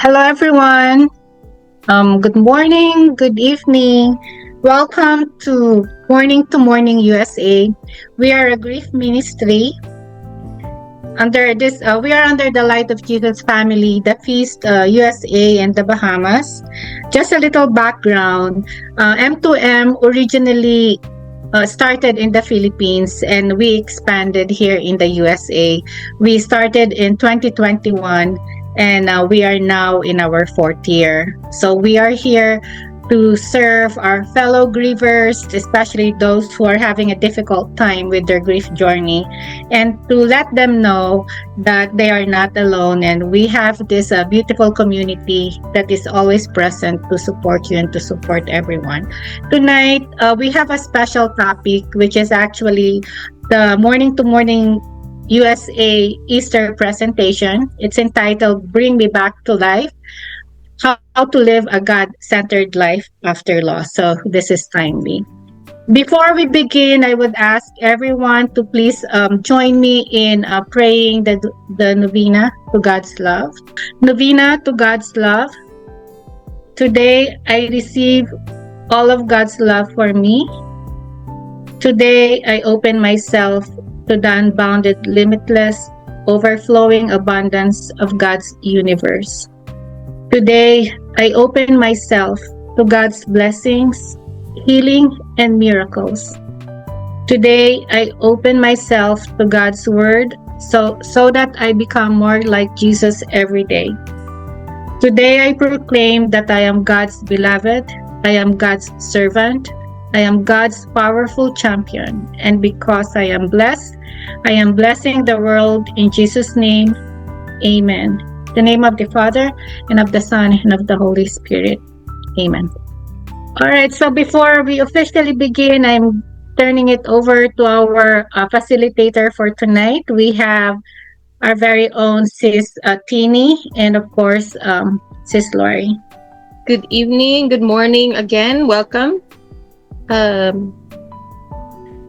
Hello, everyone. Good morning, good evening. Welcome to Morning USA. We are a grief ministry under this. We are under the Light of Jesus family, the Feast USA, and the Bahamas. Just a little background. M2M originally started in the Philippines and we expanded here in the USA. We started in 2021 and we are now in our fourth year. So we are here to serve our fellow grievers, especially those who are having a difficult time with their grief journey, and to let them know that they are not alone. And we have this beautiful community that is always present to support you and to support everyone. Tonight, we have a special topic, which is actually the Morning to Morning USA Easter presentation. It's entitled Bring Me Back to Life, How to Live a God-Centered Life After Loss. So this is timely. Before we begin, I would ask everyone to please join me in praying the novena to God's love. Novena to God's love. Today, I receive all of God's love for me. Today, I open myself to the unbounded, limitless, overflowing abundance of God's universe. Today, I open myself to God's blessings, healing, and miracles. Today, I open myself to God's word so that I become more like Jesus every day. Today, I proclaim that I am God's beloved, I am God's servant, I am God's powerful champion, and because I am blessed, I am blessing the world in Jesus' name. Amen. In the name of the Father, and of the Son, and of the Holy Spirit. Amen. All right, so before we officially begin, I'm turning it over to our facilitator for tonight. We have our very own Sis Tini, and of course, Sis Lori. Good evening, good morning again. Welcome.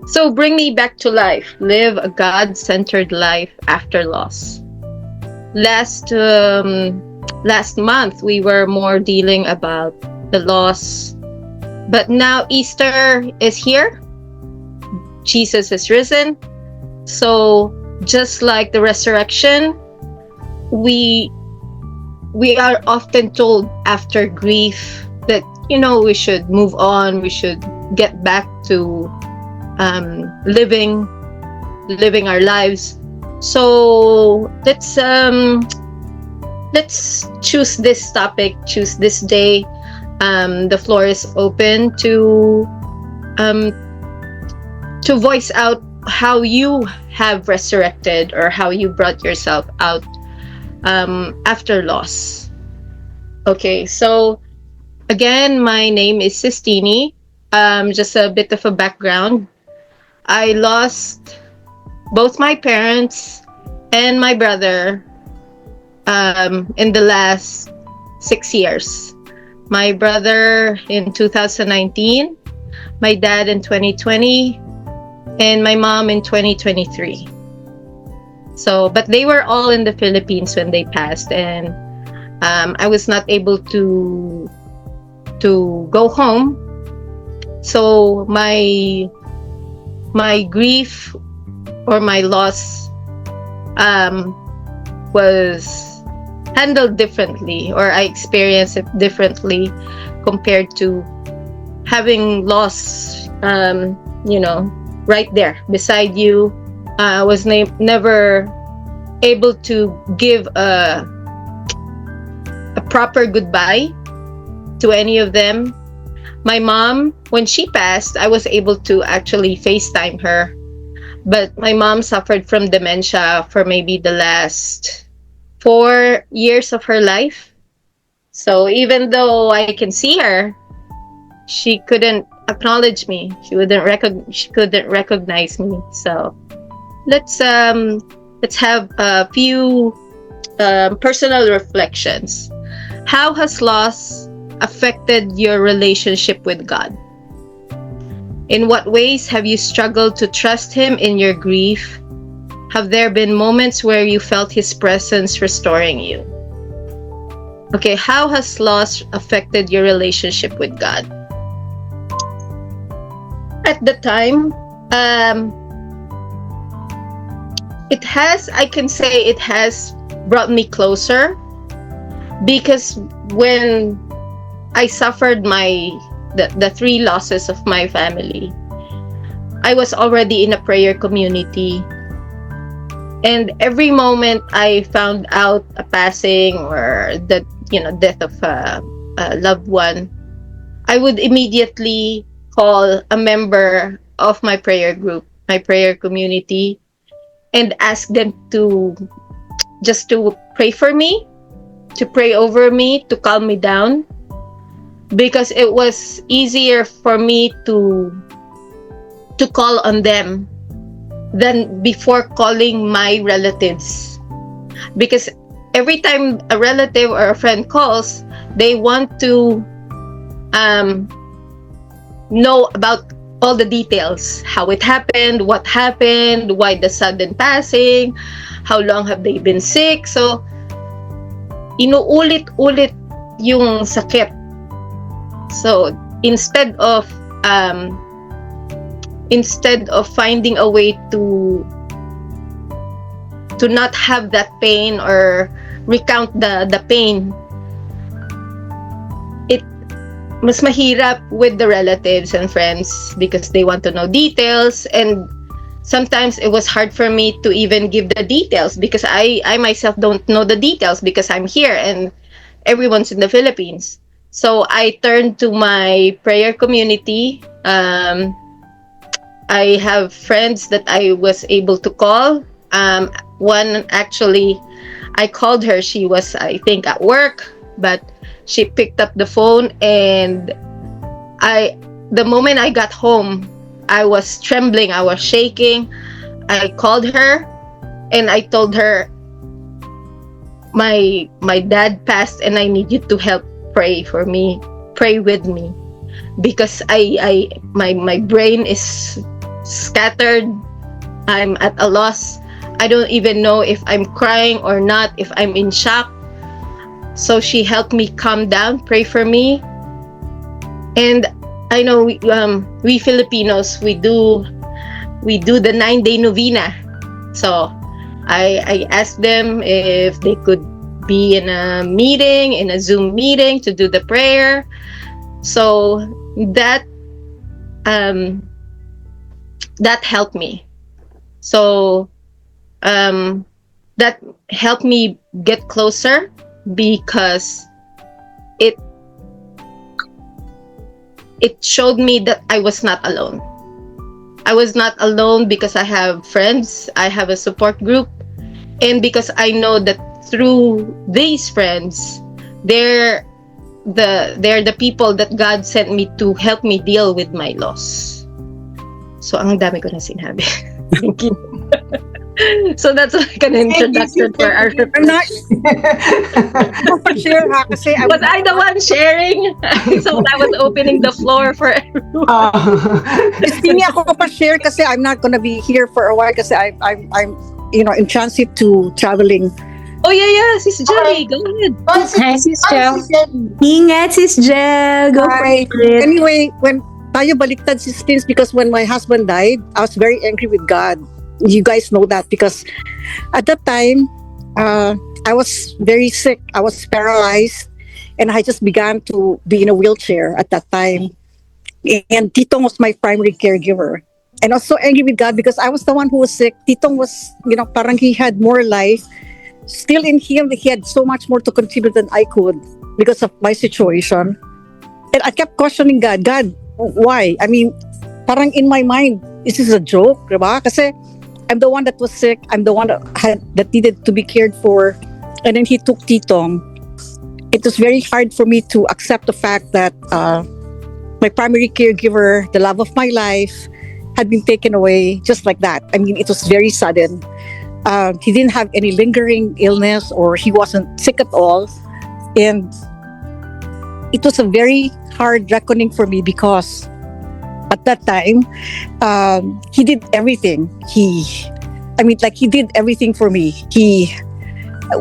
So bring me back to life. Live a God-centered life after loss. Last month, we were more dealing about the loss. But now Easter is here. Jesus is risen. So just like the resurrection, we are often told after grief that, we should move on. We should get back to living our lives. So let's choose this topic, choose this day. The floor is open to voice out how you have resurrected or how you brought yourself out after loss. Okay, so again, my name is Sistini. Just a bit of a background. I lost both my parents and my brother in the last 6 years. My brother in 2019, my dad in 2020, and my mom in 2023. So, but they were all in the Philippines when they passed, and I was not able to go home. So my grief or my loss was handled differently, or I experienced it differently compared to having loss, right there beside you. I was never able to give a proper goodbye to any of them. My mom, when she passed, I was able to actually FaceTime her. But my mom suffered from dementia for maybe the last 4 years of her life. So even though I can see her, she couldn't acknowledge me. She couldn't recognize me. So let's have a few personal reflections. How has loss affected your relationship with God? In what ways have you struggled to trust Him in your grief? Have there been moments where you felt His presence restoring you? Okay, how has loss affected your relationship with God? At the time, I can say it has brought me closer, because when I suffered the three losses of my family, I was already in a prayer community. And every moment I found out a passing or the death of a loved one, I would immediately call a member of my prayer group, my prayer community, and ask them to just to pray for me, to pray over me, to calm me down, because it was easier for me to call on them than before calling my relatives. Because every time a relative or a friend calls, they want to know about all the details, how it happened, what happened, why the sudden passing, how long have they been sick. So inuulit-ulit yung sakit. So instead of finding a way to not have that pain or recount the pain, it mas mahirap with the relatives and friends because they want to know details, and sometimes it was hard for me to even give the details because I myself don't know the details because I'm here and everyone's in the Philippines. So I turned to my prayer community. I have friends that I was able to call. One actually, I called her. She was, I think, at work, but she picked up the phone, and the moment I got home, I was trembling, I was shaking. I called her and I told her, my dad passed and I need you to help pray for me, pray with me, because my brain is scattered. I'm at a loss. I don't even know if I'm crying or not, if I'm in shock. So she helped me calm down, pray for me. And I know we Filipinos, we do the 9-day novena. So I asked them if they could be in a meeting, in a Zoom meeting, to do the prayer. So that helped me. So that helped me get closer, because it showed me that I was not alone. I was not alone because I have friends, I have a support group, and because I know that through these friends, they're the people that God sent me to help me deal with my loss. So ang dami ko na sinabi. Thank you. So that's like an introduction for our. I'm not share ha, kasi Was I the one sharing? So I was opening the floor for everyone. Hindi ako pa share kasi I'm not gonna be here for a while kasi I'm in transit to traveling. Oh yeah, Sis Jelly, go ahead. Hi, Sis Jel. Ingat, Sis Jel. Go for Right. it. Anyway, when tayo baliktad si Stins, because when my husband died, I was very angry with God. You guys know that because at that time, I was very sick. I was paralyzed, and I just began to be in a wheelchair at that time. And Titong was my primary caregiver. And I was so angry with God because I was the one who was sick. Titong was, parang he had more life. Still in him, he had so much more to contribute than I could because of my situation. And I kept questioning God, why? I mean, parang in my mind, is this a joke? Diba? Kasi I'm the one that was sick. I'm the one that needed to be cared for. And then he took Titong. It was very hard for me to accept the fact that my primary caregiver, the love of my life, had been taken away just like that. I mean, it was very sudden. He didn't have any lingering illness, or he wasn't sick at all. And it was a very hard reckoning for me because at that time, he did everything. He did everything for me.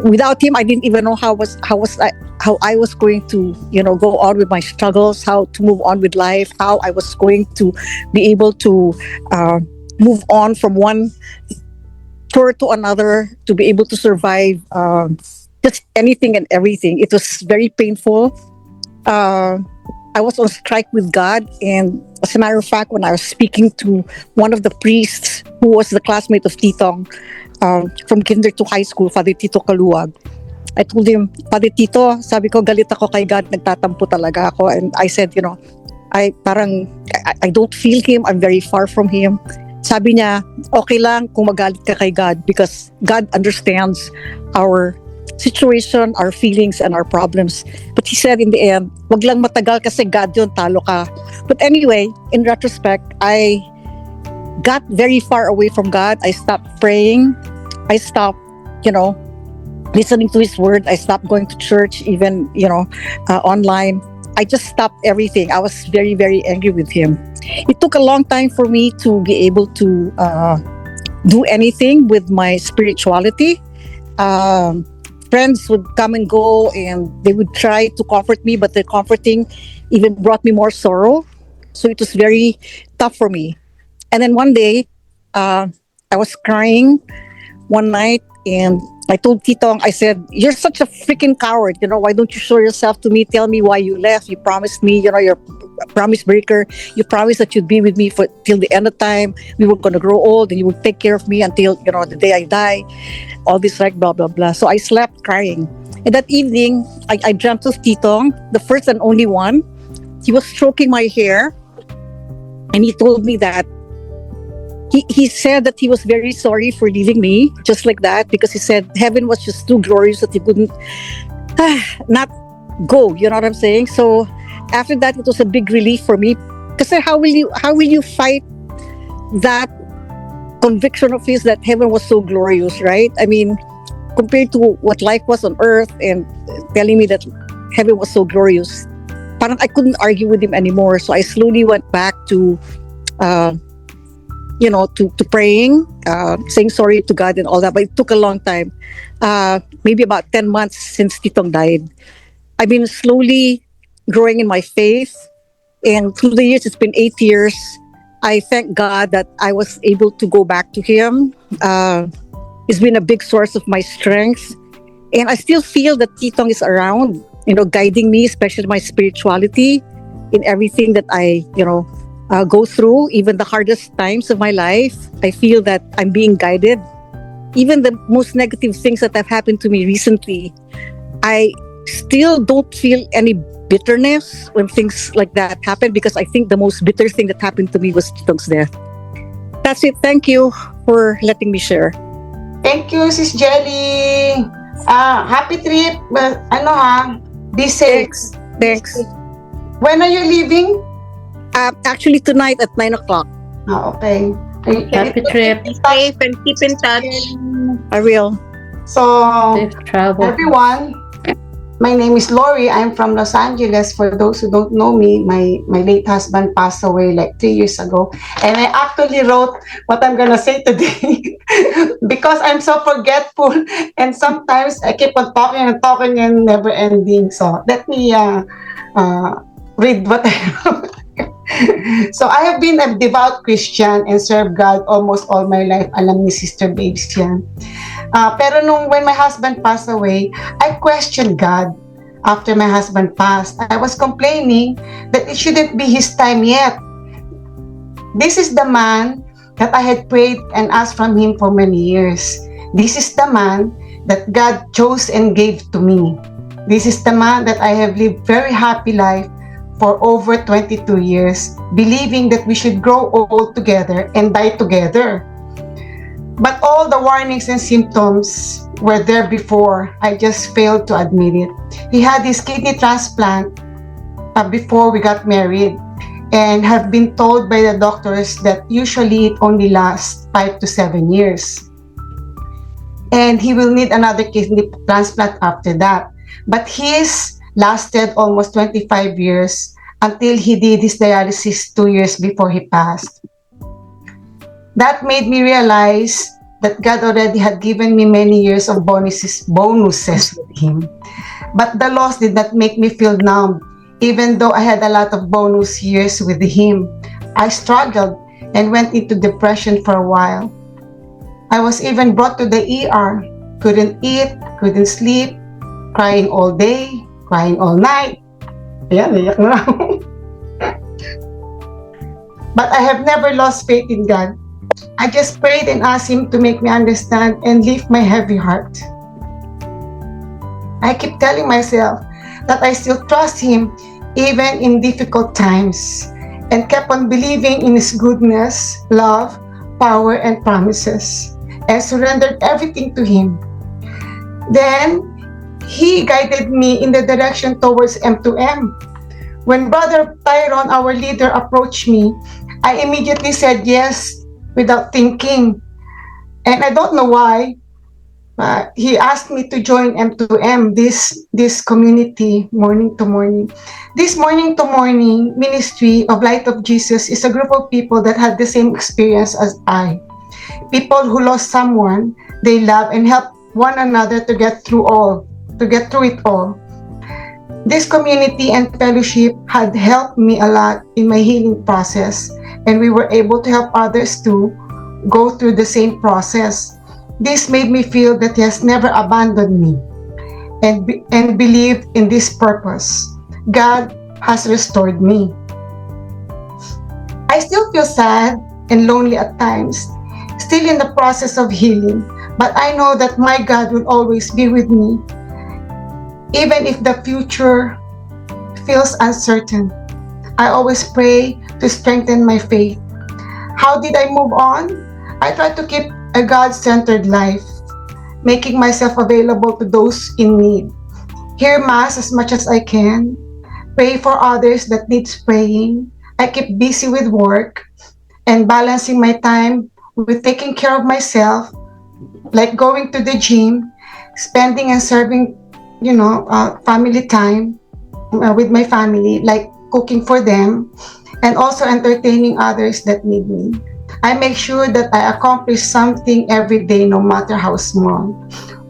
Without him, I didn't even know how was how I was going to, go on with my struggles, how to move on with life, how I was going to be able to move on from one tour to another, to be able to survive just anything and everything. It was very painful. I was on strike with God, and as a matter of fact, when I was speaking to one of the priests who was the classmate of Titong from kinder to high school, Father Tito Kaluwag, I told him, Father Tito, sabi ko, galit ako kay God, nagtatampo talaga ako. And I said, I don't feel Him, I'm very far from Him. Sabi niya, okay lang kung magalit ka kay God because God understands our situation, our feelings, and our problems. But he said in the end, wag lang matagal kasi God yun, talo ka. But anyway, in retrospect, I got very far away from God. I stopped praying. I stopped, listening to His word. I stopped going to church, even, online. I just stopped everything. I was very, very angry with Him. It took a long time for me to be able to do anything with my spirituality. Friends would come and go and they would try to comfort me, but their comforting even brought me more sorrow. So it was very tough for me. And then one day, I was crying one night and I told Titong, I said, you're such a freaking coward. Why don't you show yourself to me? Tell me why you left. You promised me, you're a promise breaker. You promised that you'd be with me till the end of time. We were going to grow old and you would take care of me until, the day I die. All this blah, blah, blah. So I slept crying. And that evening, I dreamt of Titong, the first and only one. He was stroking my hair and he told me that he said that he was very sorry for leaving me, just like that, because he said heaven was just too glorious that he couldn't not go. You know what I'm saying? So after that, it was a big relief for me. Because how will you fight that conviction of his that heaven was so glorious, right? I mean, compared to what life was on earth and telling me that heaven was so glorious, parang I couldn't argue with him anymore. So I slowly went back to to praying, saying sorry to God and all that. But it took a long time, maybe about 10 months since Titong died. I've been slowly growing in my faith. And through the years, it's been 8 years. I thank God that I was able to go back to Him. It's been a big source of my strength. And I still feel that Titong is around, guiding me, especially my spirituality in everything that I, go through, even the hardest times of my life. I feel that I'm being guided. Even the most negative things that have happened to me recently, I still don't feel any bitterness when things like that happen, because I think the most bitter thing that happened to me was Titong's death. That's it. Thank you for letting me share. Thank you, Sis Jelly. Happy trip. Be safe. Thanks. When are you leaving? Actually, tonight at 9 o'clock. Okay. Happy trip. Be safe and keep in touch. I will. So, Safe travel. everyone, my name is Lori. I'm from Los Angeles. For those who don't know me, my late husband passed away like 3 years ago. And I actually wrote what I'm going to say today because I'm so forgetful. And sometimes I keep on talking and never ending. So let me read what I wrote. So I have been a devout Christian and served God almost all my life. Alam ni Sister Babes yan. Pero when my husband passed away, I questioned God after my husband passed. I was complaining that it shouldn't be his time yet. This is the man that I had prayed and asked from him for many years. This is the man that God chose and gave to me. This is the man that I have lived very happy life for over 22 years, believing that we should grow old together and die together. But all the warnings and symptoms were there before. I just failed to admit it. He had his kidney transplant before we got married, and have been told by the doctors that usually it only lasts 5 to 7 years. And he will need another kidney transplant after that. But his lasted almost 25 years until he did his dialysis 2 years before he passed. That made me realize that God already had given me many years of bonuses with him. But the loss did not make me feel numb. Even though I had a lot of bonus years with him, I struggled and went into depression for a while. I was even brought to the ER. Couldn't eat, couldn't sleep, crying all day, crying all night. Ayan, iyak na ako. But I have never lost faith in God. I just prayed and asked Him to make me understand and lift my heavy heart. I keep telling myself that I still trust Him even in difficult times, and kept on believing in His goodness, love, power, and promises, and surrendered everything to Him. Then, He guided me in the direction towards M2M. When Brother Tyron, our leader, approached me, I immediately said yes without thinking. And I don't know why, he asked me to join M2M, this community, morning to morning. This morning to morning ministry of Light of Jesus is a group of people that had the same experience as I. People who lost someone they love and help one another to get through it all. This community and fellowship had helped me a lot in my healing process, and we were able to help others to go through the same process. This made me feel that He has never abandoned me and believed in this purpose. God has restored me. I still feel sad and lonely at times, still in the process of healing, but I know that my God will always be with me, even if the future feels uncertain. I always pray to strengthen my faith. How did I move on? I try to keep a God-centered life, making myself available to those in need. Hear Mass as much as I can. Pray for others that needs praying. I keep busy with work and balancing my time with taking care of myself, like going to the gym, spending and serving, family time with my family, like cooking for them, and also entertaining others that need me. I make sure that I accomplish something every day, no matter how small.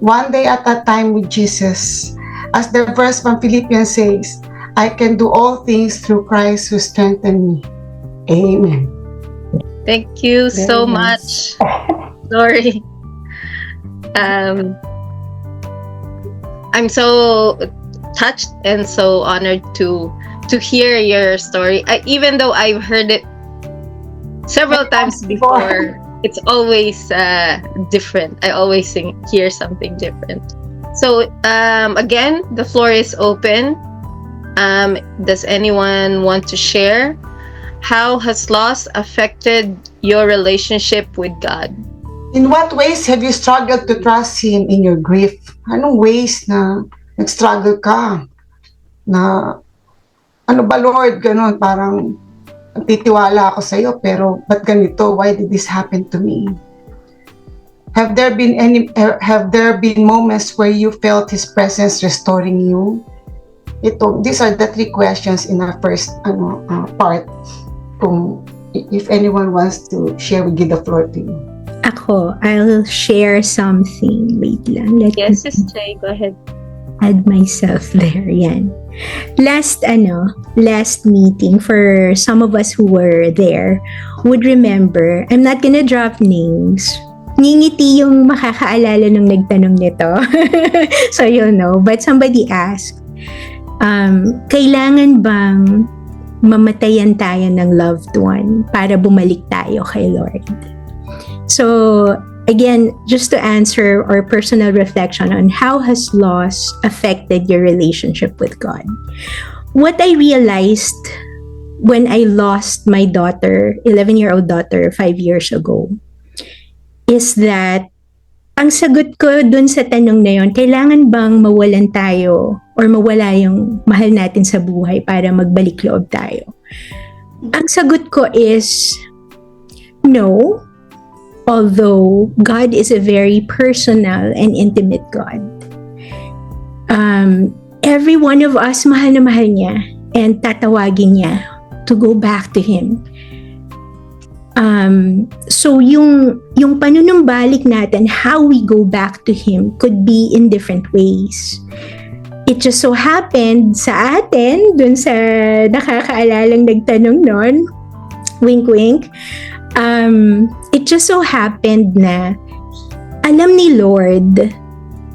One day at a time with Jesus. As the verse from Philippians says, I can do all things through Christ who strengthens me. Amen. Thank you so much, Lori. I'm so touched and so honored to hear your story. Even though I've heard it several times before, it's always different. I always hear something different. So again, the floor is open. Does anyone want to share? How has loss affected your relationship with God? In what ways have you struggled to trust Him in your grief? Anong ways na nag-struggle ka? Na, ano ba Lord, ganun, parang titiwala ako sa'yo, pero ba't ganito? Why did this happen to me? Have there been moments where you felt His presence restoring you? These are the 3 questions in our first part. If anyone wants to share, we give the floor to you. Ako, I'll share something. Wait lang. Yes, Sis Jay, go ahead. Add myself there. Yan. Last meeting, for some of us who were there, would remember, I'm not gonna drop names. Ngingiti yung makakaalala nung nagtanong nito. So, but somebody asked, kailangan bang mamatayan tayo ng loved one para bumalik tayo kay Lord? So, again, just to answer our personal reflection on how has loss affected your relationship with God. What I realized when I lost my daughter, 11-year-old daughter, 5 years ago, is that ang sagot ko dun sa tanong na yon, kailangan bang mawalan tayo or mawala yung mahal natin sa buhay para magbalik loob tayo? Ang sagot ko is no. Although God is a very personal and intimate God. Every one of us, mahal na mahal niya and tatawagin niya to go back to Him. So yung panunumbalik natin, how we go back to Him could be in different ways. it just so happened sa atin, dun sa nakakaalalang nagtanong nun, wink wink, it just so happened na alam ni Lord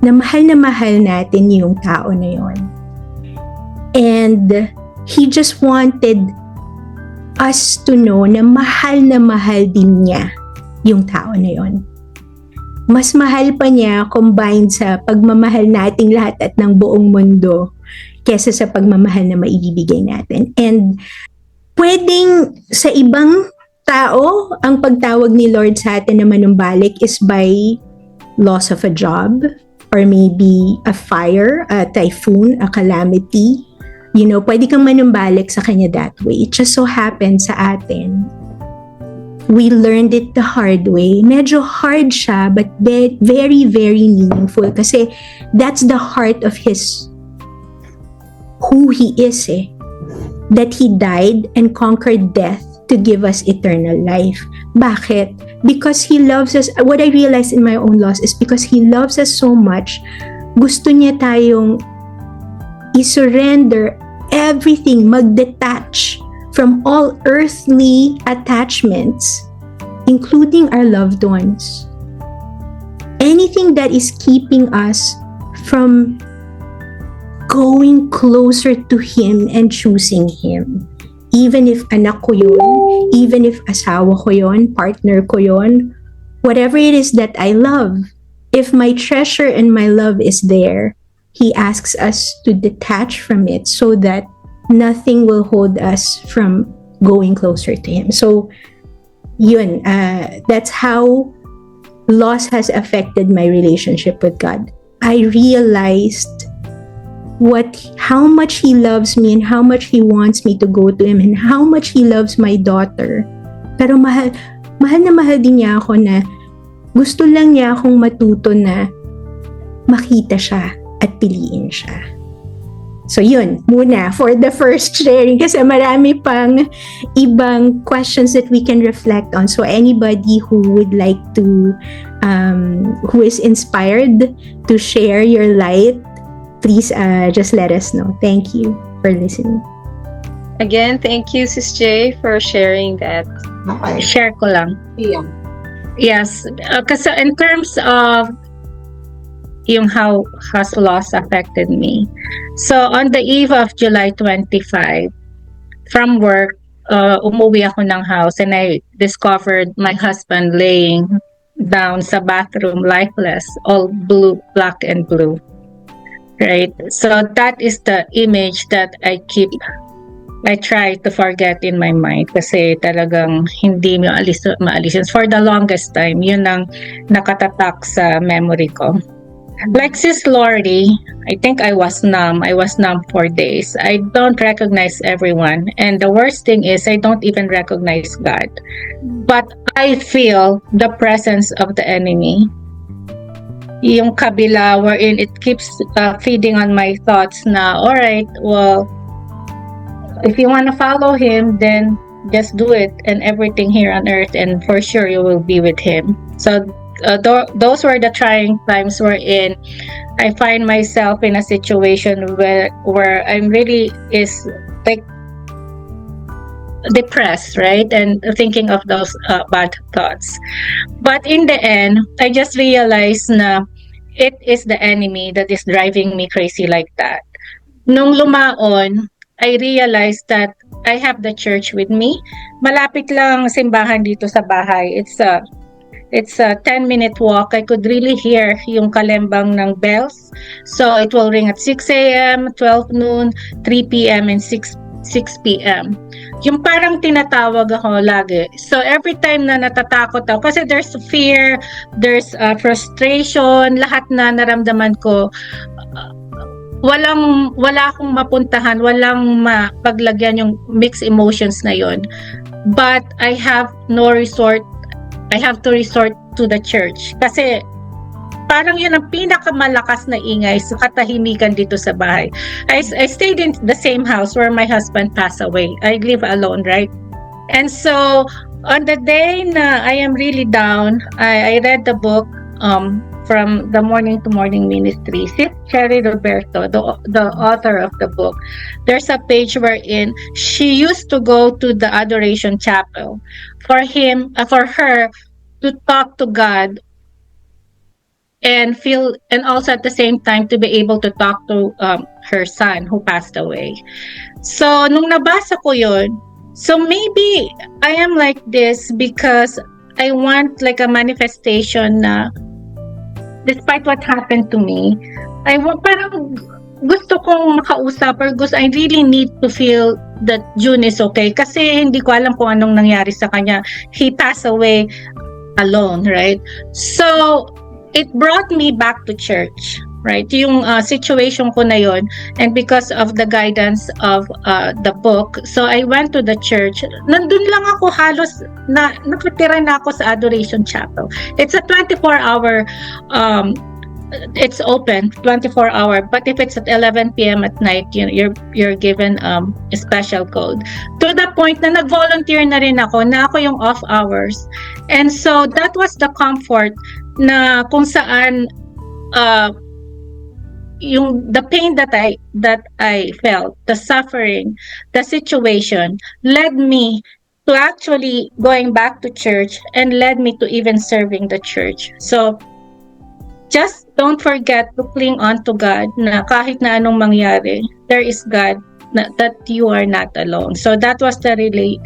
na mahal natin yung tao na yon. And He just wanted us to know na mahal din niya yung tao na yon. Mas mahal pa niya combined sa pagmamahal nating lahat at ng buong mundo kesa sa pagmamahal na maibibigay natin. And pwedeng sa ibang tao, ang pagtawag ni Lord sa atin na manumbalik is by loss of a job, or maybe a fire, a typhoon, a calamity. Pwede kang manumbalik sa Kanya that way. It just so happens sa atin, we learned it the hard way. Medyo hard siya, but very, very meaningful. Kasi that's the heart of who He is That He died and conquered death to give us eternal life. Bakit? Because He loves us. What I realized in my own loss is because He loves us so much, gusto niya tayong i-surrender everything, mag-detach from all earthly attachments, including our loved ones. Anything that is keeping us from going closer to Him and choosing Him. Even if anak ko yun, even if asawa ko yun, partner ko yun, whatever it is that I love, if my treasure and my love is there, He asks us to detach from it so that nothing will hold us from going closer to Him. So, yun, that's how loss has affected my relationship with God. I realized how much He loves me and how much He wants me to go to Him and how much He loves my daughter. Pero mahal na mahal din niya ako na gusto lang niya akong matuto na makita siya at piliin siya. So yun, muna for the first sharing kasi marami pang ibang questions that we can reflect on. So anybody who would like to, who is inspired to share your light, please just let us know. Thank you for listening. Again, thank you, Sis J, for sharing that. Okay. Share ko lang. Yeah. Yes, kasi in terms of yung how has loss affected me. So on the eve of July 25, from work, umuwi ako ng house and I discovered my husband laying down sa bathroom lifeless, all blue, black and blue. Right? So that is the image that I try to forget in my mind kasi talagang hindi maalis. For the longest time, yun ang nakatatak sa memory ko. Like Sis Lori, I think I was numb. I was numb for days. I don't recognize everyone. And the worst thing is I don't even recognize God. But I feel the presence of the enemy. Yung kabila wherein it keeps feeding on my thoughts na, alright, well, if you want to follow Him, then just do it and everything here on earth and for sure you will be with Him. So those were the trying times wherein I find myself in a situation where I'm really is like depressed, right? And thinking of those bad thoughts. But in the end, I just realized na it is the enemy that is driving me crazy like that. Nung lumaon, I realized that I have the church with me. Malapit lang simbahan dito sa bahay. It's a 10-minute walk. I could really hear yung kalembang ng bells. So it will ring at 6 a.m., 12 noon, 3 p.m., and 6 p.m. Yung parang tinatawag ako lagi. So every time na natatakot ako, kasi there's fear, there's frustration, lahat na naramdaman ko, wala akong mapuntahan, walang mapaglagyan yung mixed emotions na yon. But I have to resort to the church. Kasi parang yun ang pinakamalakas na ingay sa katahimikan dito sa bahay. I stayed in the same house where my husband passed away. I live alone, right? And so, on the day na I am really down, I read the book, from the Morning to Morning Ministry, Sis Cherry Roberto, the author of the book, there's a page wherein she used to go to the Adoration Chapel for her to talk to God and also at the same time to be able to talk to her son who passed away. So nung nabasa ko yun, so maybe I am like this because I want like a manifestation na despite what happened to me, parang gusto kong makausap or I really need to feel that June is okay kasi hindi ko alam kung anong nangyari sa kanya. He passed away alone, right? So it brought me back to church, right? Yung situation ko na yon, and because of the guidance of the book, so I went to the church. Nandun lang ako halos nakatira na ako sa Adoration Chapel. It's a 24-hour it's open 24-hour, but if it's at 11 p.m. at night, you're given a special code. To the point na nag-volunteer na rin ako, na ako yung off hours. And so that was the comfort na kung saan the pain that I felt, the suffering, the situation led me to actually going back to church and led me to even serving the church. So just don't forget to cling on to God na kahit na anong mangyari, there is God, that you are not alone. So that was the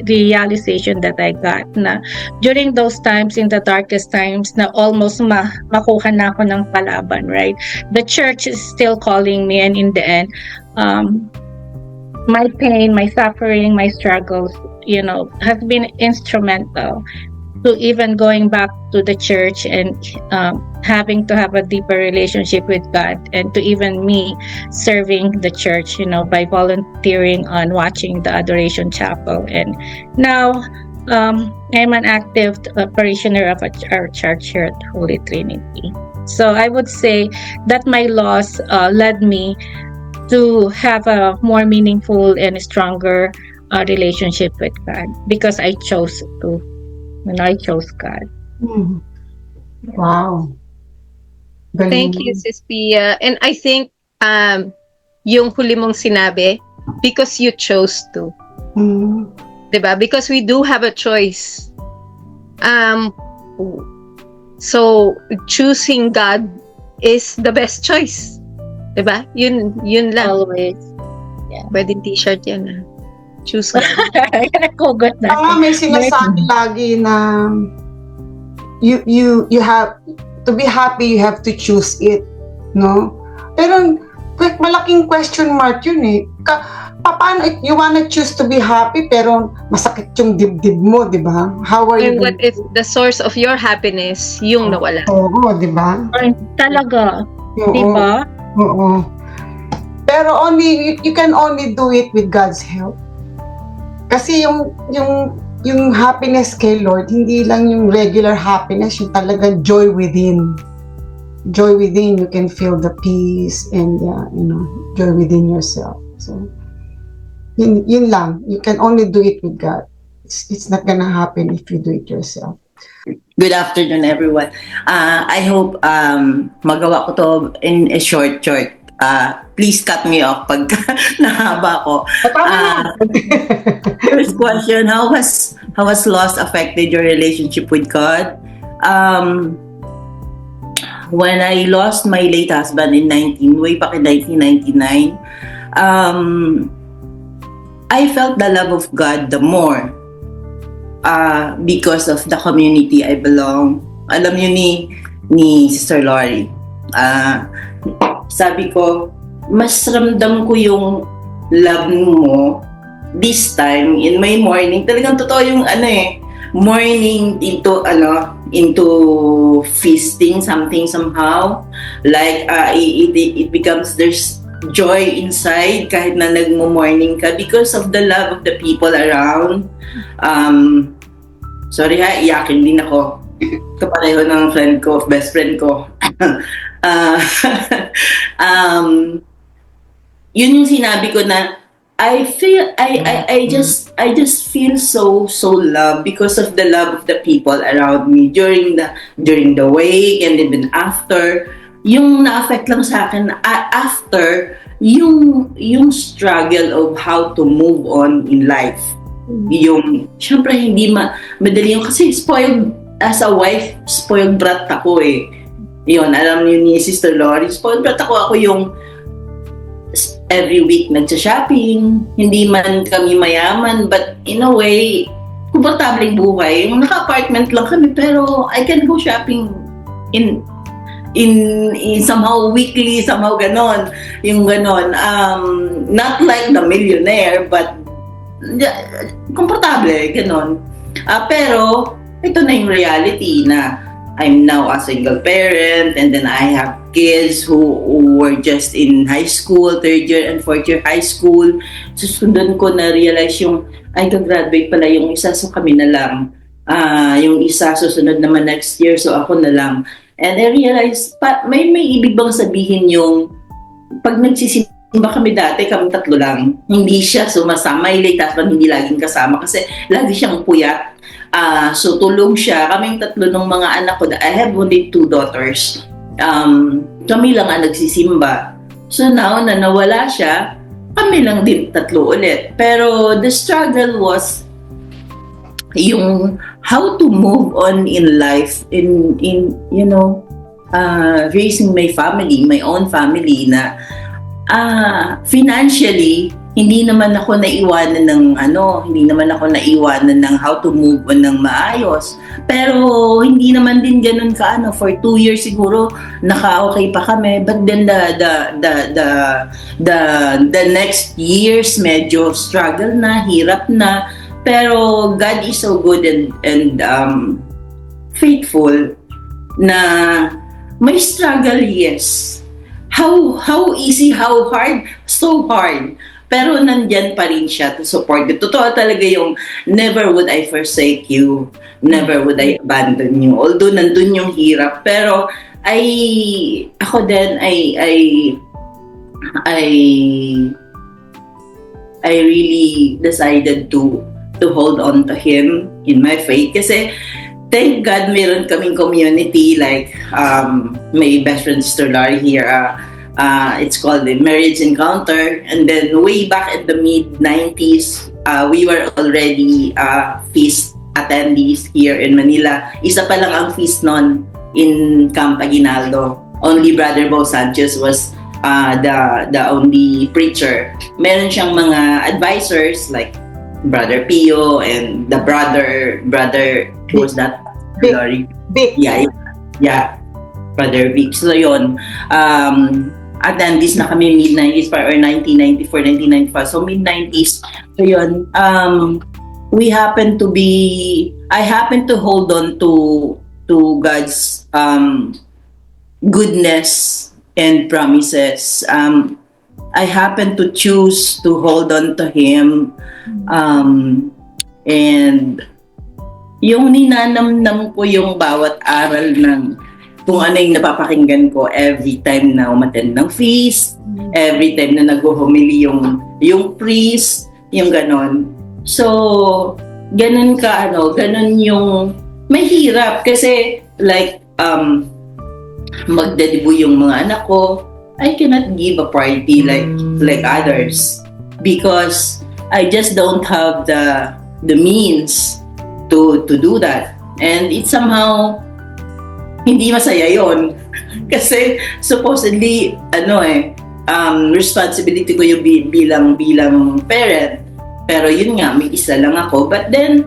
realization that I got na during those times, in the darkest times, na almost makuha na ako ng palaban, right? The church is still calling me, and in the end, my pain, my suffering, my struggles, has been instrumental to even going back to the church and having to have a deeper relationship with God, and to even me serving the church, by volunteering on watching the Adoration Chapel. And now I'm an active parishioner of our church here at Holy Trinity. So I would say that my loss led me to have a more meaningful and stronger relationship with God, because I chose to. And I chose God. Wow. Thank you, Sis Pia. And I think yung huli mong sinabi, because you chose to. Diba? Because we do have a choice. So choosing God is the best choice. Diba? Yun lang. Always. Yeah. Pwedeng t-shirt yan. Choose God. Nakugot na. May sinasabi lagi na you have to be happy, you have to choose it, no? Pero malaking question mark yun eh. Paano you wanna choose to be happy pero masakit yung dibdib mo, di ba? How are you? And what if the source of your happiness yung nawala? Oo, di ba? Talaga. Oo. Di ba? Oo. Pero you can only do it with God's help. Kasi yung happiness kay Lord, hindi lang yung regular happiness, yung talagang joy within. Joy within, you can feel the peace and joy within yourself. So, yun lang. You can only do it with God. It's not gonna happen if you do it yourself. Good afternoon, everyone. I hope magawa ko to in a short. Please cut me off pag nahaba ko. First question, how has loss affected your relationship with God? When I lost my late husband way back in 1999, I felt the love of God the more because of the community I belong. Alam niyo ni Sister Lori, sabi ko, mas ramdam ko yung love mo this time in my morning. Talagang totoo yung morning into feasting something somehow. Like it becomes, there's joy inside kahit na nagmo-morning ka because of the love of the people around. Sorry iyakin din ako. Kapareho ng best friend ko. Yun yung sinabi ko na I just feel so loved because of the love of the people around me during the wake and even after. Yung na-affect lang sa akin after yung struggle of how to move on in life. Yung syempre hindi madali yung kasi spoiled as a wife, spoiled brat ako eh. Yun, alam niyo ni Sister Lori, spoiled brat ako yung every week nagsa-shopping, hindi man kami mayaman, but in a way, komportableng buhay. Yung naka-apartment lang kami, pero I can go shopping in somehow weekly, somehow ganon. Yung ganon. Not like the millionaire, but komportable, ganon. Pero, ito na yung reality na I'm now a single parent, and then I have kids who were just in high school, 3rd year and 4th year high school. Susundan ko na realize yung, ay, gagraduate pala yung isa, so kami na lang. Yung isa, susunod naman next year, so ako na lang. And I realized, may ibig bang sabihin yung, pag nagsisimba kami dati, kami 3 lang. Hindi siya sumasama, yung late husband hindi laging kasama kasi lagi siyang puyat. So tulog siya, kaming 3 ng mga anak ko. I have only 2 daughters. Kami lang ang nagsisimba. So now na nawala siya, kami lang din 3 ulit. Pero the struggle was yung how to move on in life in you know, raising my family, my own family na financially hindi naman ako naiwanan ng how to move on ng maayos. Pero hindi naman din ganun for 2 years siguro naka-okay pa kami. But then the next years medyo struggle na, hirap na. Pero God is so good and faithful na may struggle, yes. How easy, how hard, so hard. Pero nandyan pa rin siya to support you. Totoo talaga yung never would I forsake you, never would I abandon you. Although nandun yung hirap, pero ako din, I really decided to hold on to Him in my faith. Kasi thank God meron kaming community like my best friend Sister Lori here. It's called the Marriage Encounter. And then way back in the mid-90s, we were already feast attendees here in Manila. Isa pa lang ang feast nun in Camp Aguinaldo. Only Brother Bo Sanchez was the only preacher. Meron siyang mga advisors like Brother Pio and the brother who was that? Vic. Lori? Vic. Yeah. Brother Vic. So yun, attendees na kami mid-90s or 1994, 1995. So mid-90s. So yun, I happen to hold on to God's goodness and promises. I happen to choose to hold on to Him. And yung ninanamnam ko yung bawat aral ng kung ano yung napapakinggan ko every time na umattend ng feast, every time na nag-homily yung priest, yung ganon. So, ganon yung may hirap kasi like magdedebut yung mga anak ko, I cannot give a party like others because I just don't have the means to do that. And it's somehow hindi masaya yon kasi supposedly responsibility ko yung bilang parent, pero yun nga may isa lang ako. But then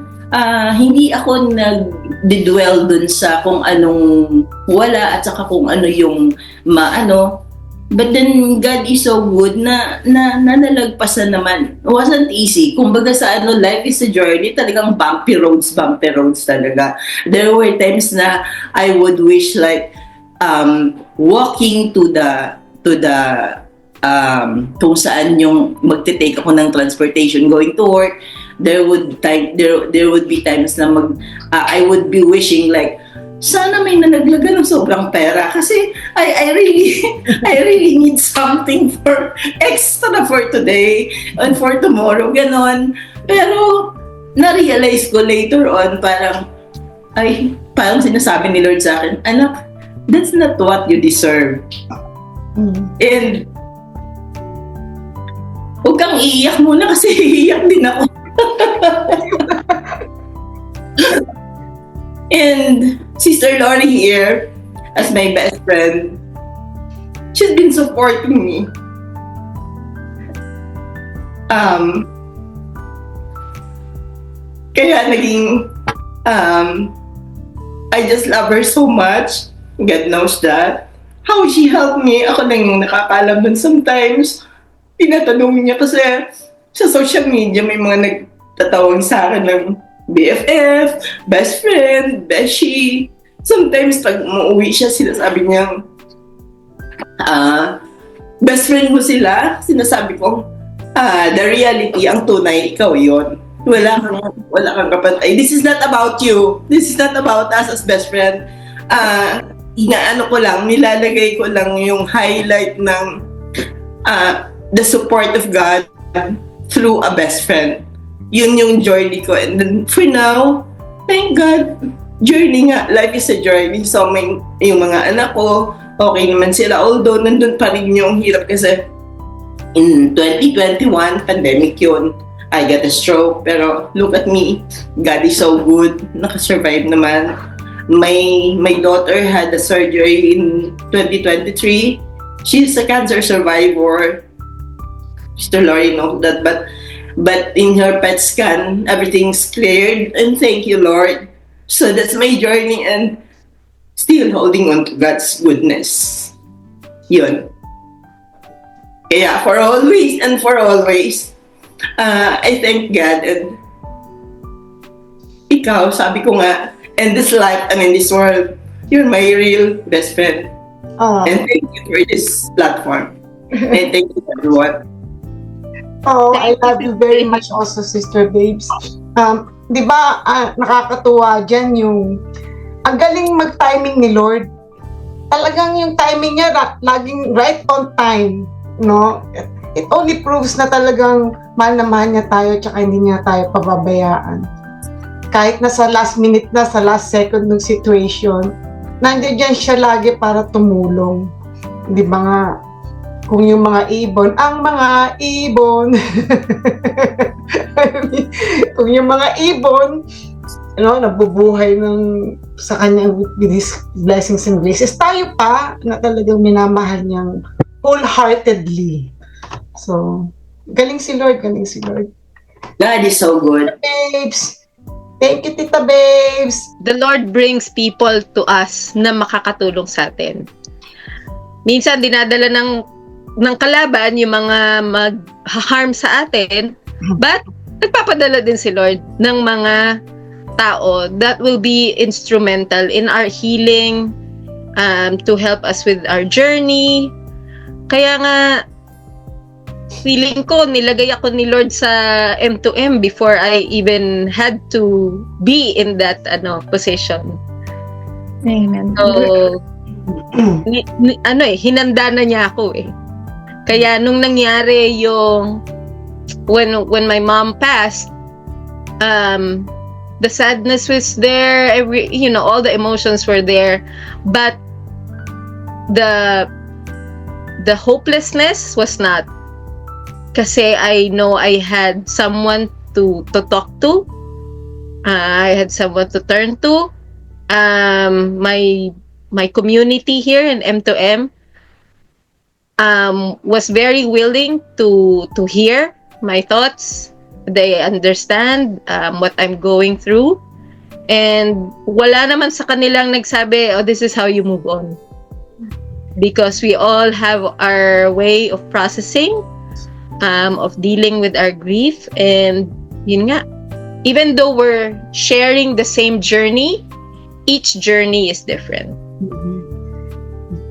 hindi ako nag-dwell dun sa kung anong wala at saka kung ano yung maano. But then God is so good na nalagpasan naman. It wasn't easy. Kumbaga sa life is a journey. Talagang bumpy roads talaga. There were times na I would wish like walking to the kung saan yung magte-take ako ng transportation going to work. There would be times na I would be wishing like sana may nalaglagan ng sobrang pera kasi I really I really need something for extra for today and for tomorrow, ganon. Pero na-realize ko later on, parang sinasabi ni Lord sa akin, anak, that's not what you deserve. And huwag kang iiyak muna kasi iiyak din ako. And Sister Lori here, as my best friend, she's been supporting me. Kaya naging, I just love her so much. God knows that. How she helped me, ako lang yung nakakalam dun sometimes. Tinatanong niya kasi sa social media may mga nagtatawag sa akin ng BFF, best friend, beshi. Sometimes pag umuwi siya, sinasabi niya, best friend mo sila, sinasabi ko, the reality, ang tunay, ikaw yon. Wala kang kapatid. This is not about you. This is not about us as best friend. Inaano ko lang, nilalagay ko lang yung highlight ng the support of God through a best friend. Yun yung journey ko. And then for now, thank God, journey nga. Life is a journey. So yung mga anak ko, okay naman sila. Although nandun pa rin yung hirap kasi in 2021, pandemic yun. I got a stroke. Pero look at me. God is so good. Nakasurvive naman. My daughter had a surgery in 2023. She's a cancer survivor. Sister Lori knows that. But in her PET scan, everything's cleared. And thank you, Lord. So that's my journey and still holding on to God's goodness. Yun. Kaya for always, I thank God. And ikaw, sabi ko nga, in this life and in this world, you're my real best friend. And thank you for this platform. And thank you, everyone. I love you very much also, Sister Babes. Di ba, nakakatuwa dyan yung, ang galing mag-timing ni Lord. Talagang yung timing niya, laging right on time. No? It only proves na talagang mahal na mahal niya tayo tsaka hindi niya tayo pababayaan. Kahit na sa last minute na, sa last second ng situation, nandiyan dyan siya lagi para tumulong. Di ba nga, kung yung mga ibon, kung yung mga ibon, nabubuhay sa kanya with these blessings and graces, tayo pa na talagang minamahal niyang wholeheartedly. So, galing si Lord. God is so good. Babes. Thank you, Tita Babes. The Lord brings people to us na makakatulong sa atin. Minsan dinadala ng kalaban yung mga mag-harm sa atin, but nagpapadala din si Lord ng mga tao that will be instrumental in our healing, to help us with our journey. Kaya nga, feeling ko, nilagay ako ni Lord sa M2M before I even had to be in that position. Amen. So, hinanda na niya ako eh. Kaya nung nangyari yung when my mom passed, the sadness was there, all the emotions were there, but the hopelessness was not. Kasi I know I had someone to talk to. I had someone to turn to. My community here in M2M was very willing to hear my thoughts. They understand what I'm going through. And wala naman sa kanilang nagsabi, this is how you move on. Because we all have our way of processing, of dealing with our grief. And yun nga, even though we're sharing the same journey, each journey is different.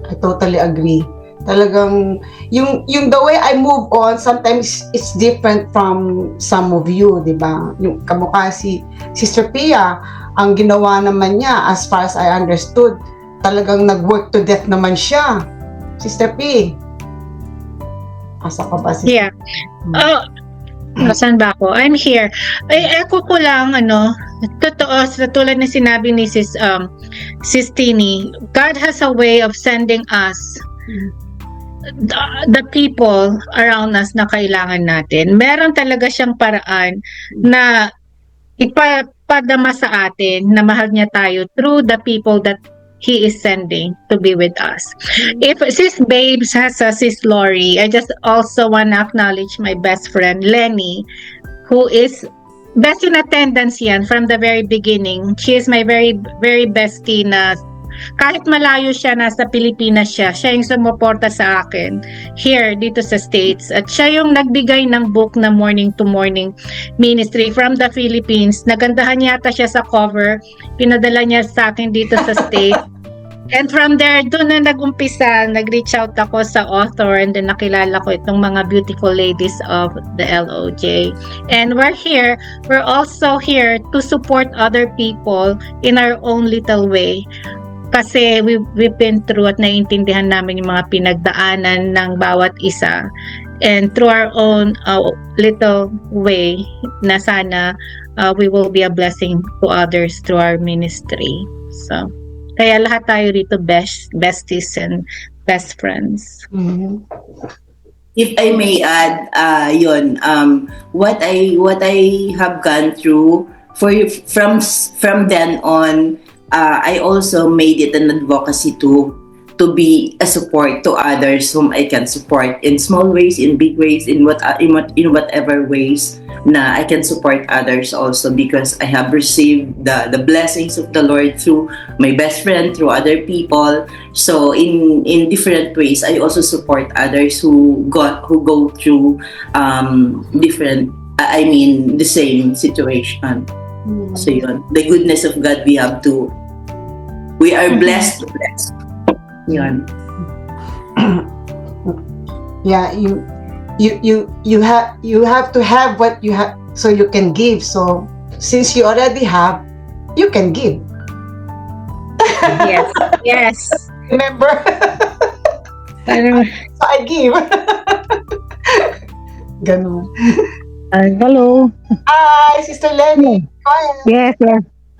I totally agree. Talagang yung the way I move on, sometimes it's different from some of you, di ba? Yung kamukha si Sister Pia, ang ginawa naman niya, as far as I understood, talagang nag-work to death naman siya. Sister P. Asa ka ba, Sister? Yeah. Oh, nasan ba ako? I'm here. Ay, echo ko lang, totoo, sa tulad na sinabi ni Sis Tini, God has a way of sending us the people around us na kailangan natin. Meron talaga siyang paraan na ipapadama sa atin na mahal niya tayo through the people that He is sending to be with us. If Sis Babes has a Sis Lori, I just also want to acknowledge my best friend Lenny, who is best in attendance yan from the very beginning. She is my very, very bestie na kahit malayo siya, nasa Pilipinas siya yung sumuporta sa akin here dito sa States. At siya yung nagbigay ng book na Morning to Morning Ministry from the Philippines. Nagandahan yata siya sa cover. Pinadala niya sa akin dito sa States. And from there, doon na nag-umpisa, nag-reach out ako sa author and then nakilala ko itong mga beautiful ladies of the LOJ. And we're also here to support other people in our own little way. Kasi we've been through at naiintindihan namin yung mga pinagdaanan ng bawat isa. And through our own little way na sana we will be a blessing to others through our ministry. So, kaya lahat tayo rito besties and best friends. Mhm. If I may add, what I have gone through from then on, I also made it an advocacy to be a support to others whom I can support in small ways, in big ways, in whatever ways na I can support others also, because I have received the blessings of the Lord through my best friend, through other people. So in different ways, I also support others who go through the same situation. So yun, the goodness of God, we are blessed to bless. Yun. Yeah, you have to have what you have so you can give. So since you already have, you can give. Yes. Remember? Ano, So I give. Ganun. Hello. Hi, Sister Lenny. Yes.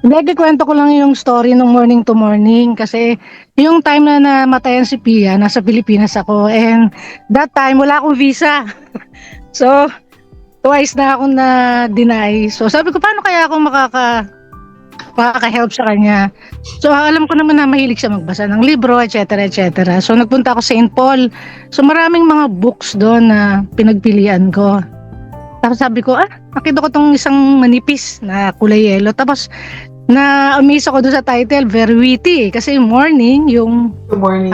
Hindi, kwento ko lang yung story ng Morning to Morning kasi yung time na namatayan si Pia, nasa Pilipinas ako, and that time wala akong visa. So, twice na ako na-deny. So, sabi ko, paano kaya ako makaka-help sa kanya? So, alam ko naman na mahilig siya magbasa ng libro, etc. So, nagpunta ako sa St. Paul. So, maraming mga books doon na pinagpilian ko. Tapos sabi ko, nakita ko tong isang manipis na kulay yellow. Tapos, na-amaze ako doon sa title, very witty. Kasi morning, Good morning.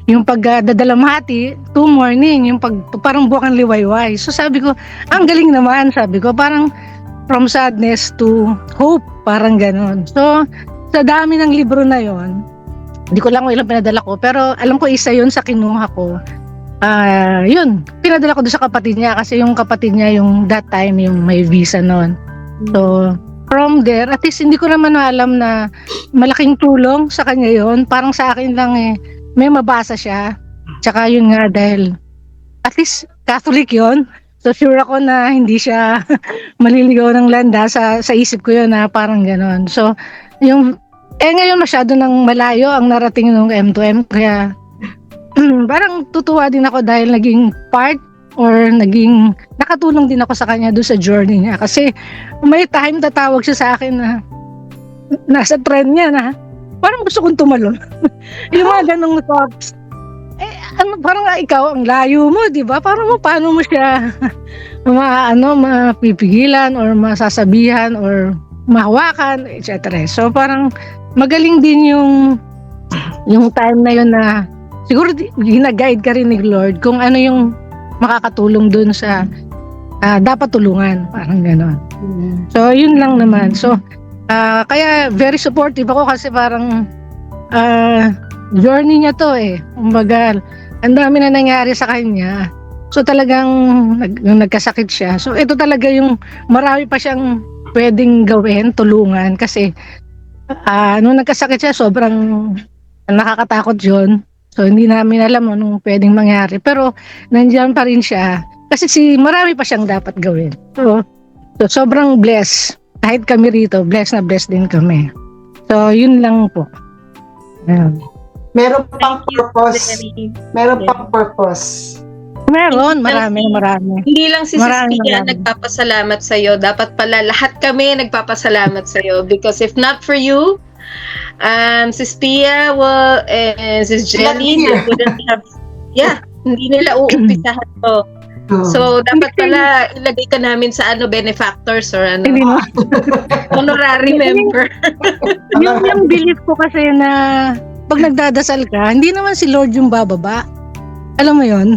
yung pagdadalamhati, to morning, yung parang buwakang liwayway. So sabi ko, ang galing naman, sabi ko, parang from sadness to hope, parang ganon. So, sa dami ng libro na yon, hindi ko lang kung ilang pinadala ko, pero alam ko isa yun sa kinuha ko. Yun, pinadala ko doon sa kapatid niya kasi yung kapatid niya yung that time yung may visa noon. So, from there, at least hindi ko naman alam na malaking tulong sa kanya yon. Parang sa akin lang may mabasa siya. Tsaka yun nga dahil at least Catholic yon. So sure ako na hindi siya maliligaw ng landa sa isip ko yun na parang ganon. So ngayon masyado nang malayo ang narating ng M2M kaya parang tutuwa din ako dahil naging part or nakatulong din ako sa kanya doon sa journey niya. Kasi may time tatawag siya sa akin na nasa trend niya na parang gusto kong tumalon. Yung mga ganong thoughts. Parang ikaw, ang layo mo, di ba? Paano mo siya mapipigilan or masasabihan or mahawakan, etc. So parang magaling din yung time na yun na siguro gina-guide ka rin ni Lord kung ano yung makakatulong dun sa dapat tulungan, parang gano'n. So yun lang naman. So kaya very supportive ako kasi parang journey niya to kumbaga ang dami na nangyari sa kanya. So talagang nagkasakit siya. So ito talaga yung marami pa siyang pwedeng gawin, tulungan kasi nung nagkasakit siya sobrang nakakatakot yun. So, hindi namin alam anong pwedeng mangyari. Pero, nandiyan pa rin siya. Kasi marami pa siyang dapat gawin. So sobrang blessed. Kahit kami rito, blessed na blessed din kami. So, yun lang po. Ayan. Meron pang purpose. Meron pang purpose. Meron, marami. Hindi lang si Marami, Sis Pia marami. nagpapasalamat sa'yo. Dapat pala lahat kami nagpapasalamat sa'yo. Because if not for you, Sis Pia and Sis Jelly, they wouldn't have, hindi nila uumpisahan to. So, dapat pala ilagay ka namin sa benefactors or Hindi mo. honorary member. yung belief ko kasi na pag nagdadasal ka, hindi naman si Lord yung bababa. Alam mo yon?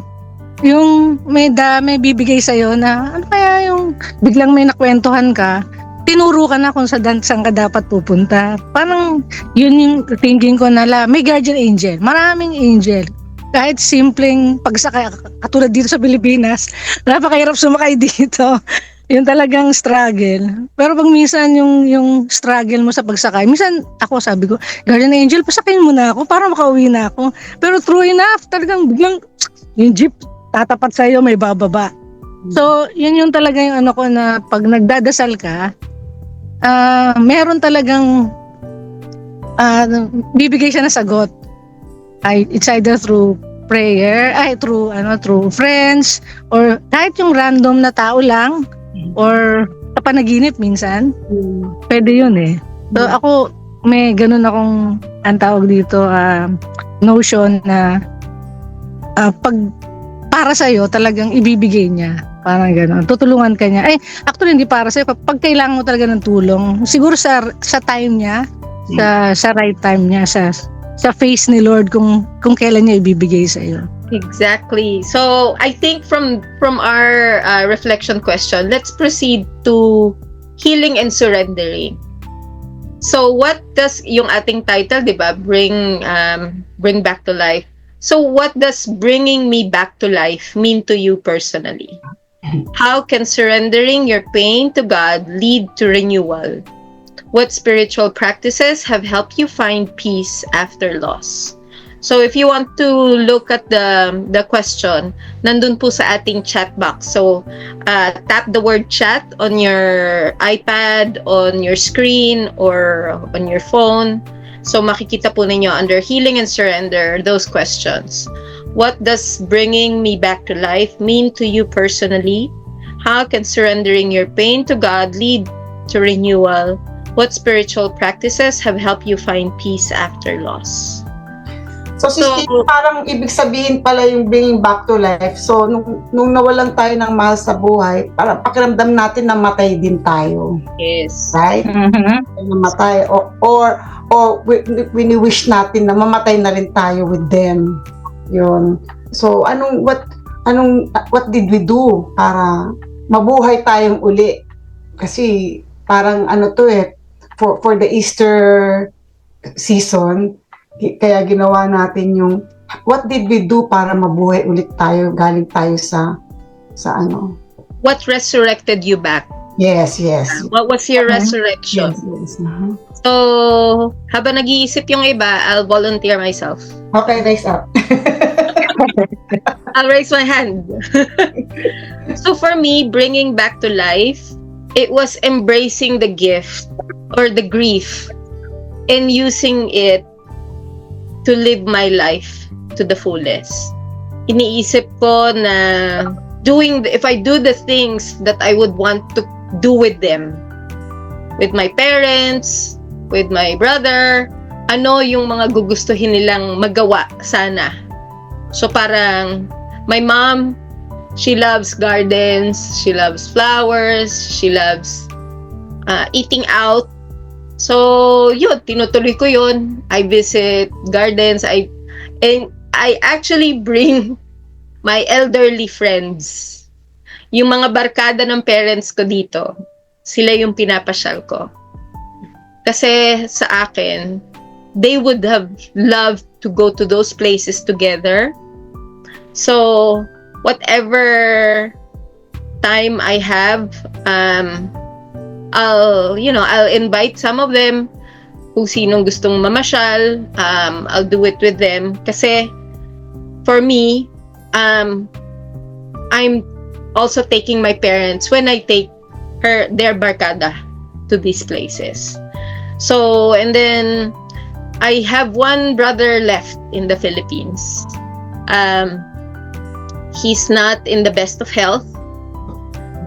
Yung may bibigay sa'yo na ano kaya yung biglang may nakwentuhan ka, tinuro ka na kung saan ka dapat pupunta. Parang yun yung thinking ko na may guardian angel. Maraming angel. Kahit simpleng pagsakay, katulad dito sa Pilipinas, napakahirap sumakay dito. Yung talagang struggle. Pero pag minsan yung struggle mo sa pagsakay, minsan ako sabi ko, Guardian Angel, pasakayin mo na ako para makauwi na ako. Pero true enough, talagang biglang yung jeep tatapat sa'yo, may bababa. So, yun yung talaga yung ko na pag nagdadasal ka, meron talagang bibigay siya na sagot. It's either through prayer, through friends, or kahit yung random na tao lang, or sa panaginip minsan, pwede yun eh. So ako, may ganun akong tawag dito, notion na pag para sa'yo, talagang ibibigay niya. Parang gano'n. Tutulungan ka niya. Actually, hindi para sa'yo. Pag kailangan mo talaga ng tulong, siguro sa time niya, sa right time niya, sa face ni Lord kung kailan niya ibibigay sa iyo. Exactly. So, I think from our reflection question, let's proceed to healing and surrendering. So, what does yung ating title, 'di ba? Bring back to life. So, what does bringing me back to life mean to you personally? How can surrendering your pain to God lead to renewal? What spiritual practices have helped you find peace after loss? So if you want to look at the question, nandun po sa ating chat box. So tap the word chat on your iPad, on your screen, or on your phone. So makikita po ninyo under healing and surrender those questions. What does bringing me back to life mean to you personally? How can surrendering your pain to God lead to renewal? What spiritual practices have helped you find peace after loss? So, parang ibig sabihin pala yung bringing back to life. So, nung nawalan tayo ng mahal sa buhay, parang pakiramdam natin na matay din tayo. Yes. Right? Namatay. Or wini-wish natin na mamatay na rin tayo with them. Yun. So, what did we do para mabuhay tayong uli? Kasi, parang for the Easter season, kaya ginawa natin yung what did we do para mabuhay ulit tayo, galing tayo sa What resurrected you back? Yes. What was your resurrection? Yes. So, habang nag-iisip yung iba, I'll volunteer myself. Okay, nice up. I'll raise my hand. So for me, bringing back to life, it was embracing the gift or the grief and using it to live my life to the fullest. Iniisip ko na if I do the things that I would want to do with them, with my parents, with my brother, ano yung mga gugustuhin nilang magawa sana. So parang my mom, she loves gardens, she loves flowers, she loves eating out. So, yun, tinutuloy ko yun. I visit gardens. And I actually bring my elderly friends. Yung mga barkada ng parents ko dito, sila yung pinapasyal ko. Kasi sa akin, they would have loved to go to those places together. So, whatever time I have, I'll invite some of them kung sinong gustong mamasyal, I'll do it with them. Kasi, for me, I'm also taking my parents when I take their barkada to these places. So, and then, I have one brother left in the Philippines. He's not in the best of health,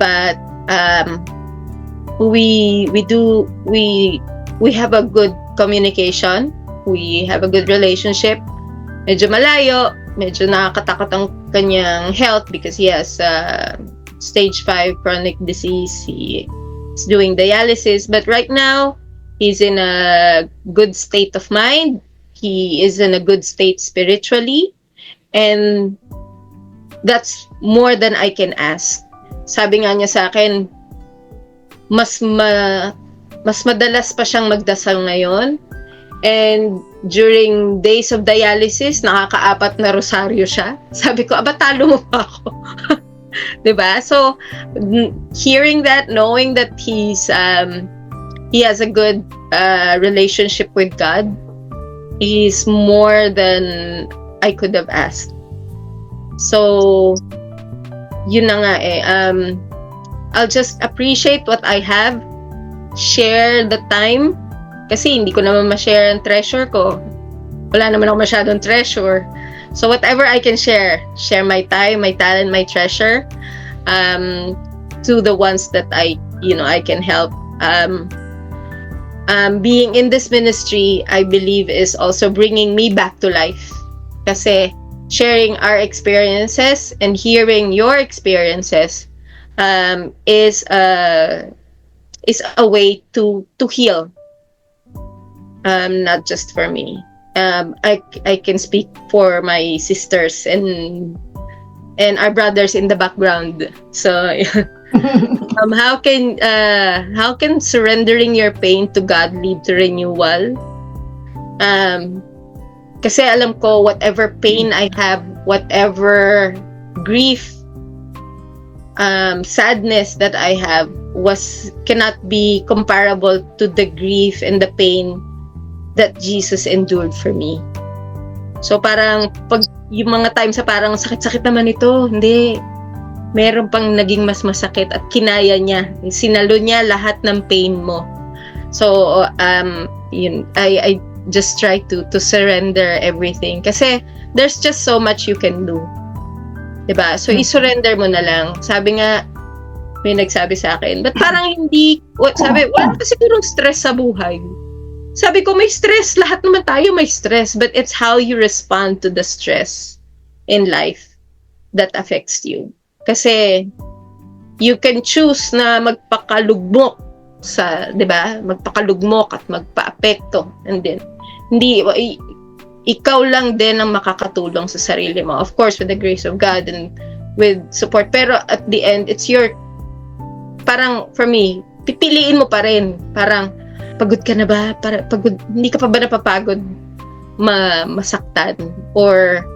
but we have a good communication. We have a good relationship. Medyo malayo, medyo nakakatakot ang kanyang health because he has stage 5 chronic disease. He is doing dialysis, but right now he's in a good state of mind. He is in a good state spiritually, and that's more than I can ask. Sabi nga niya sa akin, mas madalas pa siyang magdasal ngayon. And during days of dialysis, nakaka-4 na rosaryo siya. Sabi ko, aba, talo mo pa ako. Diba? So, hearing that, knowing that he has a good relationship with God, is more than I could have asked. So, yun na nga eh. I'll just appreciate what I have, share the time, kasi hindi ko naman ma-share ang treasure ko. Wala naman ako masyadong treasure. So whatever I can share my time, my talent, my treasure, to the ones that I can help. Being in this ministry, I believe, is also bringing me back to life. Kasi sharing our experiences and hearing your experiences is a way to heal. Not just for me. I can speak for my sisters and our brothers in the background. So how can surrendering your pain to God lead to renewal? Kasi alam ko, whatever pain I have, whatever grief, sadness that I have cannot be comparable to the grief and the pain that Jesus endured for me. So parang pag yung mga times sa parang sakit-sakit naman ito, hindi, meron pang naging mas masakit at kinaya niya, sinalo niya lahat ng pain mo. So I just try to surrender everything kasi there's just so much you can do, diba? So i-surrender mo na lang. Sabi nga, may nagsabi sa akin, but parang hindi, sabi, wala pa sigurong stress sa buhay. Sabi ko, may stress. Lahat naman tayo may stress. But it's how you respond to the stress in life that affects you. Kasi you can choose na magpakalugmok sa, di ba? Magpakalugmok at magpaapekto. And then, ikaw lang din ang makakatulong sa sarili mo. Of course, with the grace of God and with support. Pero at the end, it's your, parang for me, pipiliin mo pa rin. Parang, pagod ka na ba? Pagod, hindi ka pa ba napapagod masaktan? Or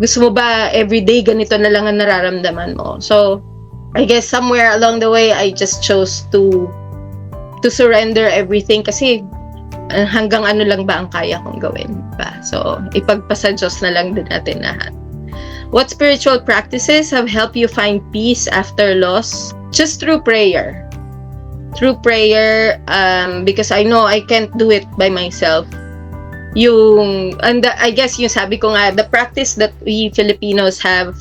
gusto mo ba everyday ganito na lang ang nararamdaman mo? So, I guess somewhere along the way, I just chose to surrender everything kasi hanggang ano lang ba ang kaya kong gawin ba? So, ipagpasa Diyos na lang din natin lahat. What spiritual practices have helped you find peace after loss? Just through prayer. Through prayer, because I know I can't do it by myself. I guess yung sabi ko nga, the practice that we Filipinos have,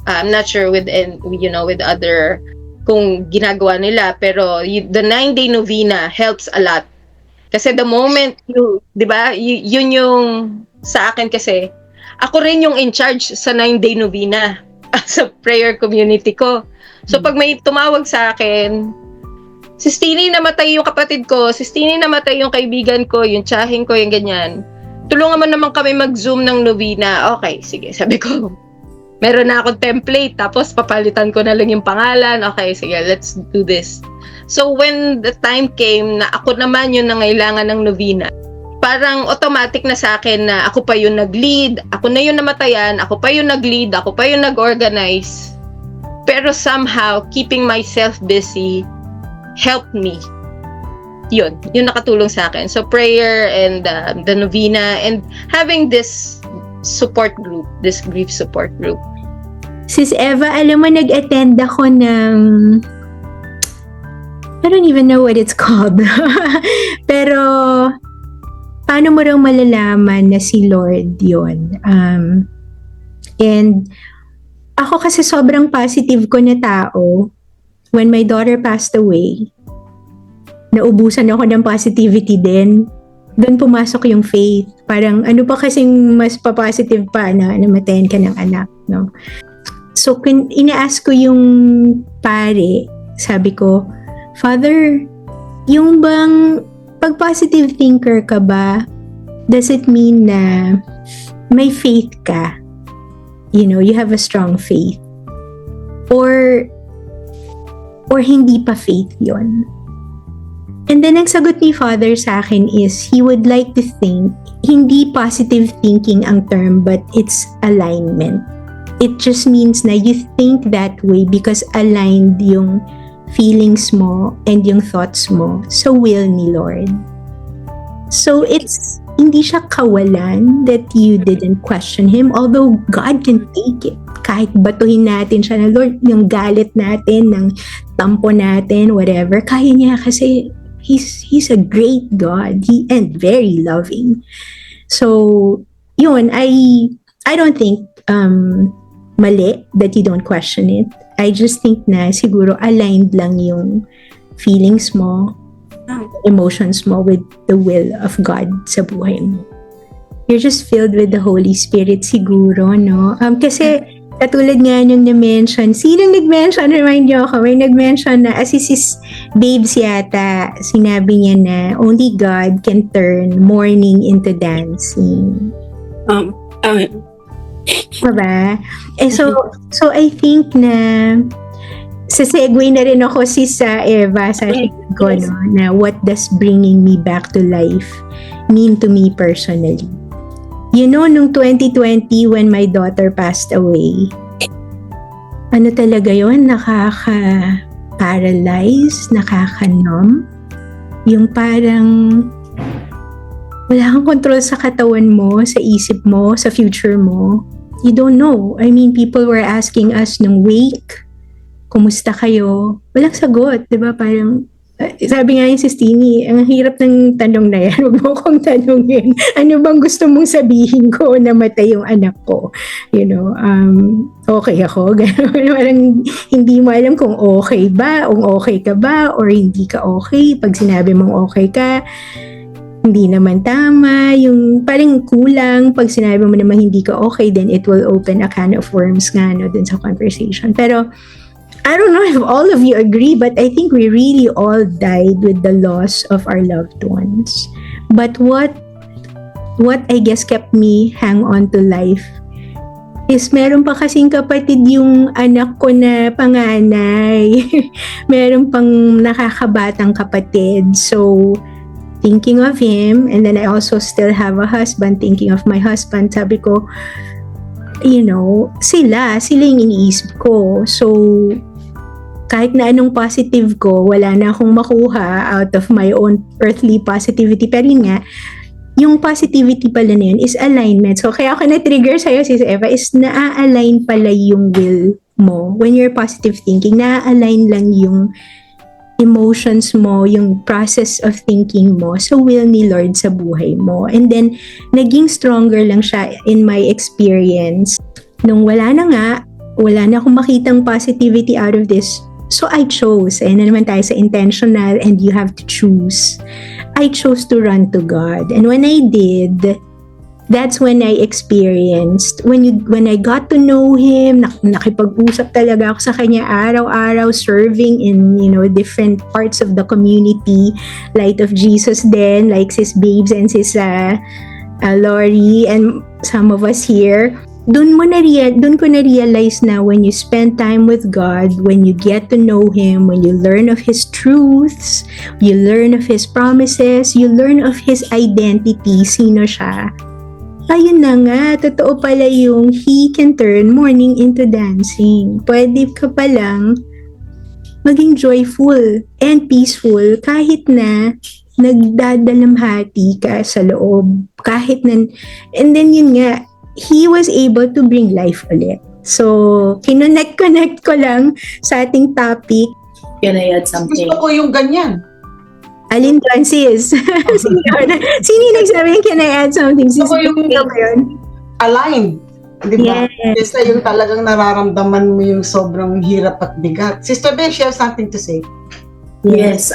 I'm not sure with other kung ginagawa nila, pero the 9-day novena helps a lot. Kasi the moment di ba, yun yung sa akin kasi, ako rin yung in charge sa 9-day novena sa prayer community ko. So pag may tumawag sa akin, Sis Tini, namatay yung kapatid ko. Sis Tini, namatay yung kaibigan ko, yung tsahin ko, yung ganyan. Tulungan mo naman kami mag-zoom ng novena. Okay, sige. Sabi ko, meron na akong template. Tapos papalitan ko na lang yung pangalan. Okay, sige, let's do this. So when the time came na ako naman yung nangailangan ng novena, parang automatic na sa akin na ako pa yung nag-lead, ako na yung namatayan, ako pa yung nag-lead, ako pa yung nag-organize. Pero somehow, keeping myself busy helped me yun nakatulong sa akin. So prayer and the novena and having this support group, this grief support group. Sis Eva, alam mo, nag-attend ako ng, I don't even know what it's called. Pero, paano mo raw malalaman na si Lord yun? And, ako kasi sobrang positive ko na tao. When my daughter passed away, naubusan ako ng positivity din. Doon pumasok yung faith. Parang, ano pa kasing mas pa-positive pa na namatayan ka ng anak, no? So, ina-ask ko yung pare, sabi ko, Father, yung bang pag positive thinker ka ba, does it mean na may faith ka? You know, you have a strong faith. Or hindi pa faith yon. And then, ang sagot ni Father sa akin is, he would like to think, hindi positive thinking ang term, but it's alignment. It just means na you think that way because aligned yung feelings mo and yung thoughts mo sa will ni Lord. So it's hindi siya kawalan that you didn't question Him, although God can take it. Kahit batuhin natin siya na, Lord, yung galit natin, ng tampo natin, whatever, kaya niya kasi He's a great God and very loving. So, yun, I don't think mali that you don't question it. I just think na siguro aligned lang yung feelings mo, emotions mo with the will of God sa buhay mo. You're just filled with the Holy Spirit siguro, no? Kasi katulad nga nung na-mention, sinong nag-mention? Remind niyo ako, may nag-mention na si Babes yata, sinabi niya na only God can turn mourning into dancing. Diba? So I think na sa-segue na rin ako sa Eva sa ko, no, na what does bringing me back to life mean to me personally. You know, nung 2020 when my daughter passed away, ano talaga yun? Nakaka-paralyze, nakaka-numb. Yung parang wala kang control sa katawan mo, sa isip mo, sa future mo. You don't know. I mean, people were asking us nung wake, kumusta kayo? Walang sagot, di ba? Parang, sabi nga yung si Stini, ang hirap ng tanong na yan. Huwag mo akong tanongin. Ano bang gusto mong sabihin ko na matay yung anak ko? You know, okay ako. Parang hindi mo alam kung okay ba, kung okay ka ba, or hindi ka okay. Pag sinabi mong okay ka, hindi naman tama, yung parang kulang. Pag sinabi mo naman hindi ka okay, then it will open a can of worms nga, no, dun sa conversation. Pero, I don't know if all of you agree, but I think we really all died with the loss of our loved ones. But what I guess kept me hang on to life is meron pa kasing kapatid yung anak ko na panganay. Meron pang nakakabatang kapatid. So, thinking of him, and then I also still have a husband, thinking of my husband, sabi ko, you know, sila yung iniisip ko. So, kahit na anong positive ko, wala na akong makuha out of my own earthly positivity. Pero yun nga, yung positivity pala na yun is alignment. So, kaya ako na-trigger sa'yo, Sis Eva, is na-align pala yung will mo. When you're positive thinking, na-align lang yung emotions mo, yung process of thinking mo sa will ni Lord sa buhay mo. And then, naging stronger lang siya in my experience. Nung wala na akong makitang positivity out of this, so I chose, and naman tayo sa intentional and you have to choose. I chose to run to God. And when I did, that's when I experienced, when I got to know Him, nakipag-usap talaga ako sa Kanya araw-araw, serving in, you know, different parts of the community, Light of Jesus then, like Sis Babes and Sis Lori and some of us here. Doon ko na-realize na when you spend time with God, when you get to know Him, when you learn of His truths, you learn of His promises, you learn of His identity, sino siya. Ayun na nga, totoo pala yung He can turn mourning into dancing. Pwede ka palang maging joyful and peaceful kahit na nagdadalamhati ka sa loob. Kahit na, and then yun nga, he was able to bring life ulit. So, kinonect ko lang sa ating topic. Can I add something? Gusto ko yung ganyan. Alin doon, sis? Sino yung nagsabi, can I add something? Sis, Gusto ko yung yun? aligned. Di ba? Yes. Kasi yung talagang nararamdaman mo yung sobrang hirap at bigat. Sister Beth, you have something to say? Yes,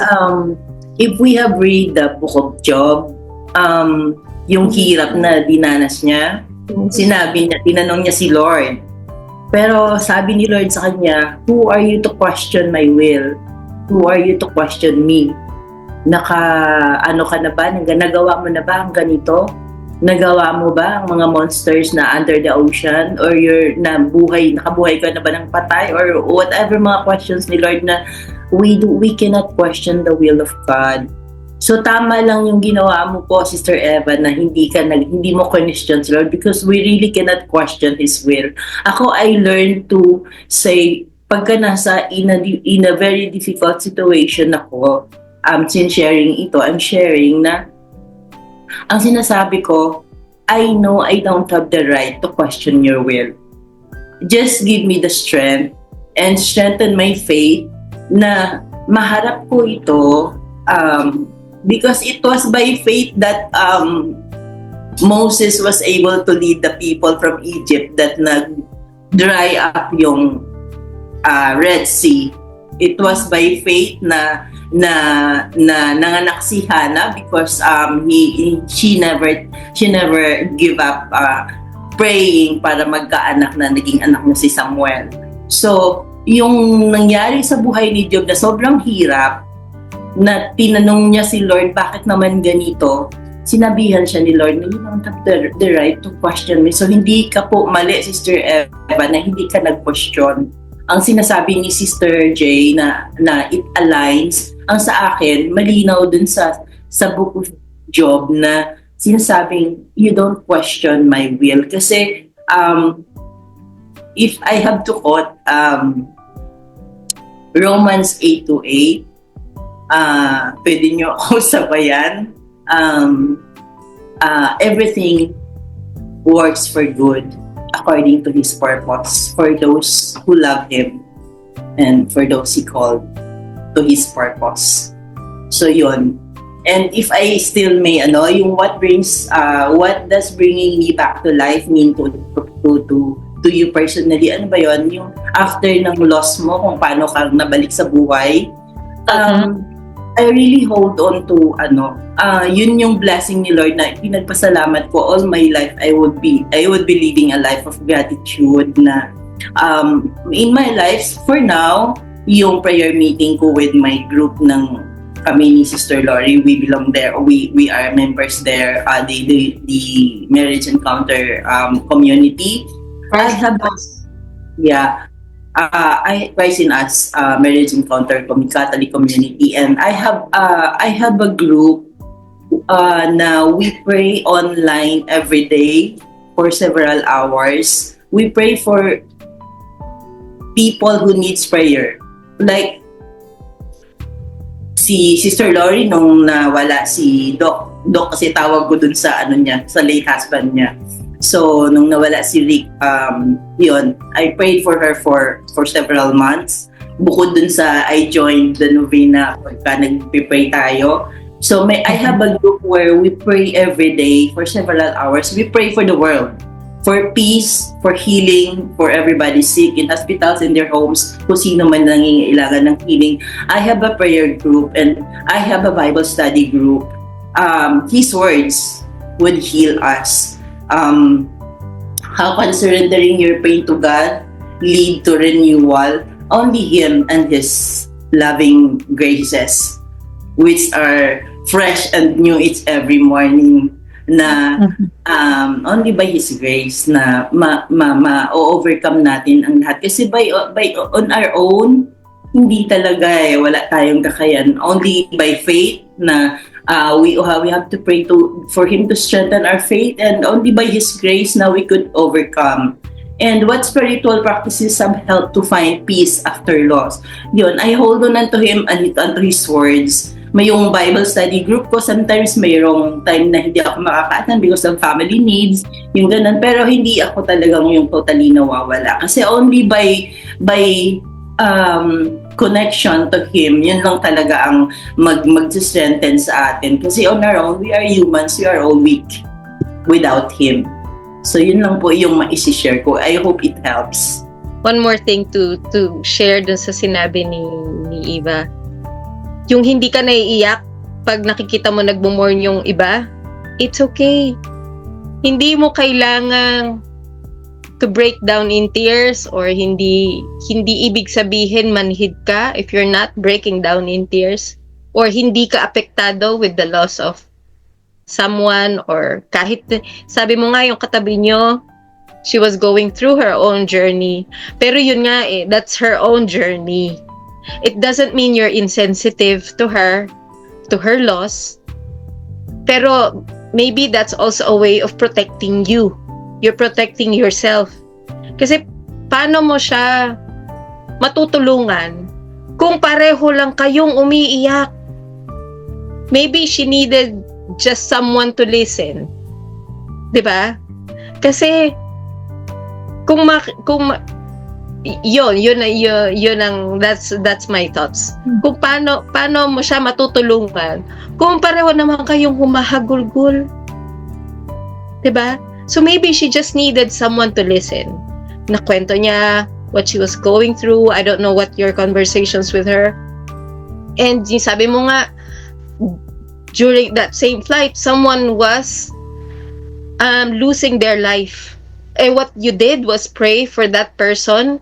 if we have read the book of Job, yung hirap na dinanas niya, sinabi niya, tinanong niya si Lord. Pero sabi ni Lord sa kanya, who are you to question my will? Who are you to question me? Ano ka na ba? Nagawa mo na ba ang ganito? Nagawa mo ba ang mga monsters na under the ocean? Or nakabuhay ka na ba ng patay? Or whatever mga questions ni Lord na we cannot question the will of God. So tama lang yung ginawa mo po, Sister Eva, na hindi mo question si Lord because we really cannot question His will. Ako, I learned to say, pagka nasa in a very difficult situation ako, since sharing ito, I'm sharing na ang sinasabi ko, I know I don't have the right to question your will. Just give me the strength and strengthen my faith na maharap ko ito because it was by faith that Moses was able to lead the people from Egypt that nag-dry up yung Red Sea. It was by faith na nanganak si Hannah because she never give up praying para magkaanak na naging anak na si Samuel. So, yung nangyari sa buhay ni Job na sobrang hirap, na tinanong niya si Lord, bakit naman ganito? Sinabihan siya ni Lord na you don't have the right to question me. So, hindi ka po mali, Sister Eva, na hindi ka nag-question. Ang sinasabi ni Sister J na it aligns, ang sa akin, malinaw dun sa book of Job na sinasabing, you don't question my will. Kasi, if I have to quote Romans 8:8, pwede nyo ako sabayan, everything works for good according to His purpose for those who love Him and for those He called to His purpose. So yun. And if I still may, yung what does bringing me back to life mean to you personally? Ano ba yun? Yung after ng loss mo, kung paano ka nabalik sa buhay, I really hold on to yun yung blessing ni Lord na pinagpasalamat ko all my life. I would be living a life of gratitude na in my life for now, yung prayer meeting ko with my group ng kami ni Sister Lori, we belong there. We are members there, the Marriage Encounter community. I Christ in Us Marriage Encounter Catholic community, and I have a group na we pray online every day for several hours. We pray for people who needs prayer. Like si Sister Lori nung nawala si Doc kasi tawag ko dun sa sa late husband niya. So, nung nawala si Rick, yun, I prayed for her for several months. Bukod dun sa I joined the novena pagka nag-pray tayo. So, I have a group where we pray every day for several hours. We pray for the world, for peace, for healing, for everybody sick in hospitals, in their homes, kung sino man nangingailangan ng healing. I have a prayer group and I have a Bible study group. His words would heal us. How can surrendering your pain to God lead to renewal? Only Him and His loving graces, which are fresh and new each every morning, na only by His grace na ma-overcome natin ang lahat. Kasi by on our own, hindi talaga wala tayong kakayan. Only by faith na we have to pray for Him to strengthen our faith, and only by His grace now we could overcome. And what spiritual practices have helped to find peace after loss? Yun, I hold on unto Him and unto His words. May yung Bible study group ko, sometimes mayroong time na hindi ako makaka-attend because of family needs, yung ganun. Pero hindi ako talagang yung totally nawawala. Kasi only by connection to Him, yun lang talaga ang mag-strengthen sa atin. Kasi on our own, we are humans, we are all weak without Him. So yun lang po yung ma-share ko. I hope it helps. One more thing to share dun sa sinabi ni Eva. Yung hindi ka naiiyak pag nakikita mo nagmo-mourn yung iba, it's okay. Hindi mo kailangang to break down in tears, or hindi ibig sabihin manhid ka if you're not breaking down in tears, or hindi ka apektado with the loss of someone, or kahit sabi mo nga yung katabi nyo, she was going through her own journey. Pero yun nga that's her own journey. It doesn't mean you're insensitive to her loss. Pero maybe that's also a way of protecting you. You're protecting yourself. Kasi paano mo siya matutulungan kung pareho lang kayong umiiyak? Maybe she needed just someone to listen. 'Di ba? Kasi yun ang that's my thoughts. Kung paano mo siya matutulungan kung pareho naman kayong humahagulgul. 'Di ba? So maybe she just needed someone to listen. Nakwento niya what she was going through. I don't know what your conversations with her. And yung sabi mo nga, during that same flight, someone was losing their life. And what you did was pray for that person.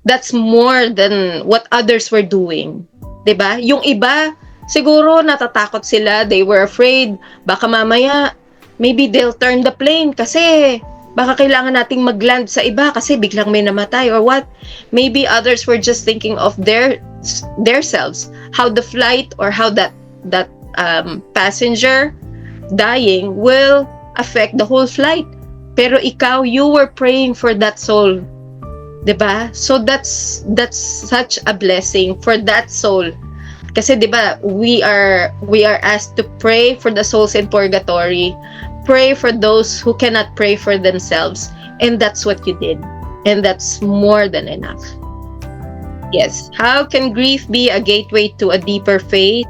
That's more than what others were doing. 'Di ba? Yung iba, siguro natatakot sila. They were afraid. Baka mamaya, maybe they'll turn the plane kasi baka kailangan nating mag-land sa iba kasi biglang may namatay or what. Maybe others were just thinking of their selves. How the flight or how that passenger dying will affect the whole flight. Pero ikaw, you were praying for that soul. 'Di ba? So that's such a blessing for that soul. Kasi 'di ba, we are asked to pray for the souls in purgatory. Pray for those who cannot pray for themselves. And that's what you did. And that's more than enough. Yes. How can grief be a gateway to a deeper faith?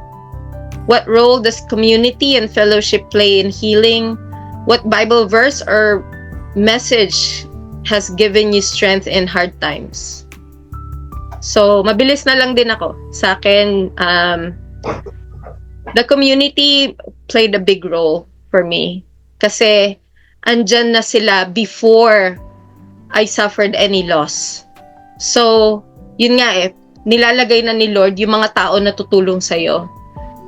What role does community and fellowship play in healing? What Bible verse or message has given you strength in hard times? So, mabilis na lang din ako. Sa akin, the community played a big role for me. Kasi, andyan na sila before I suffered any loss. So, yun nga nilalagay na ni Lord yung mga tao na tutulong sa'yo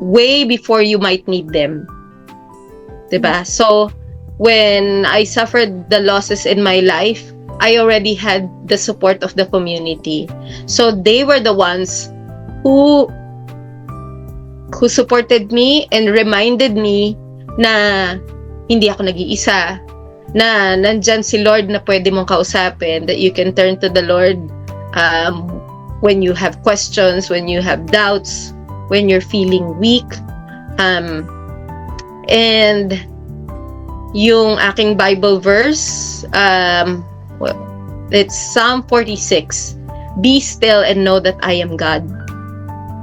way before you might need them. 'Di ba? So, when I suffered the losses in my life, I already had the support of the community. So, they were the ones who supported me and reminded me na hindi ako nag-iisa, na nandyan si Lord na pwede mong kausapin, that you can turn to the Lord when you have questions, when you have doubts, when you're feeling weak. And yung aking Bible verse, it's Psalm 46. Be still and know that I am God.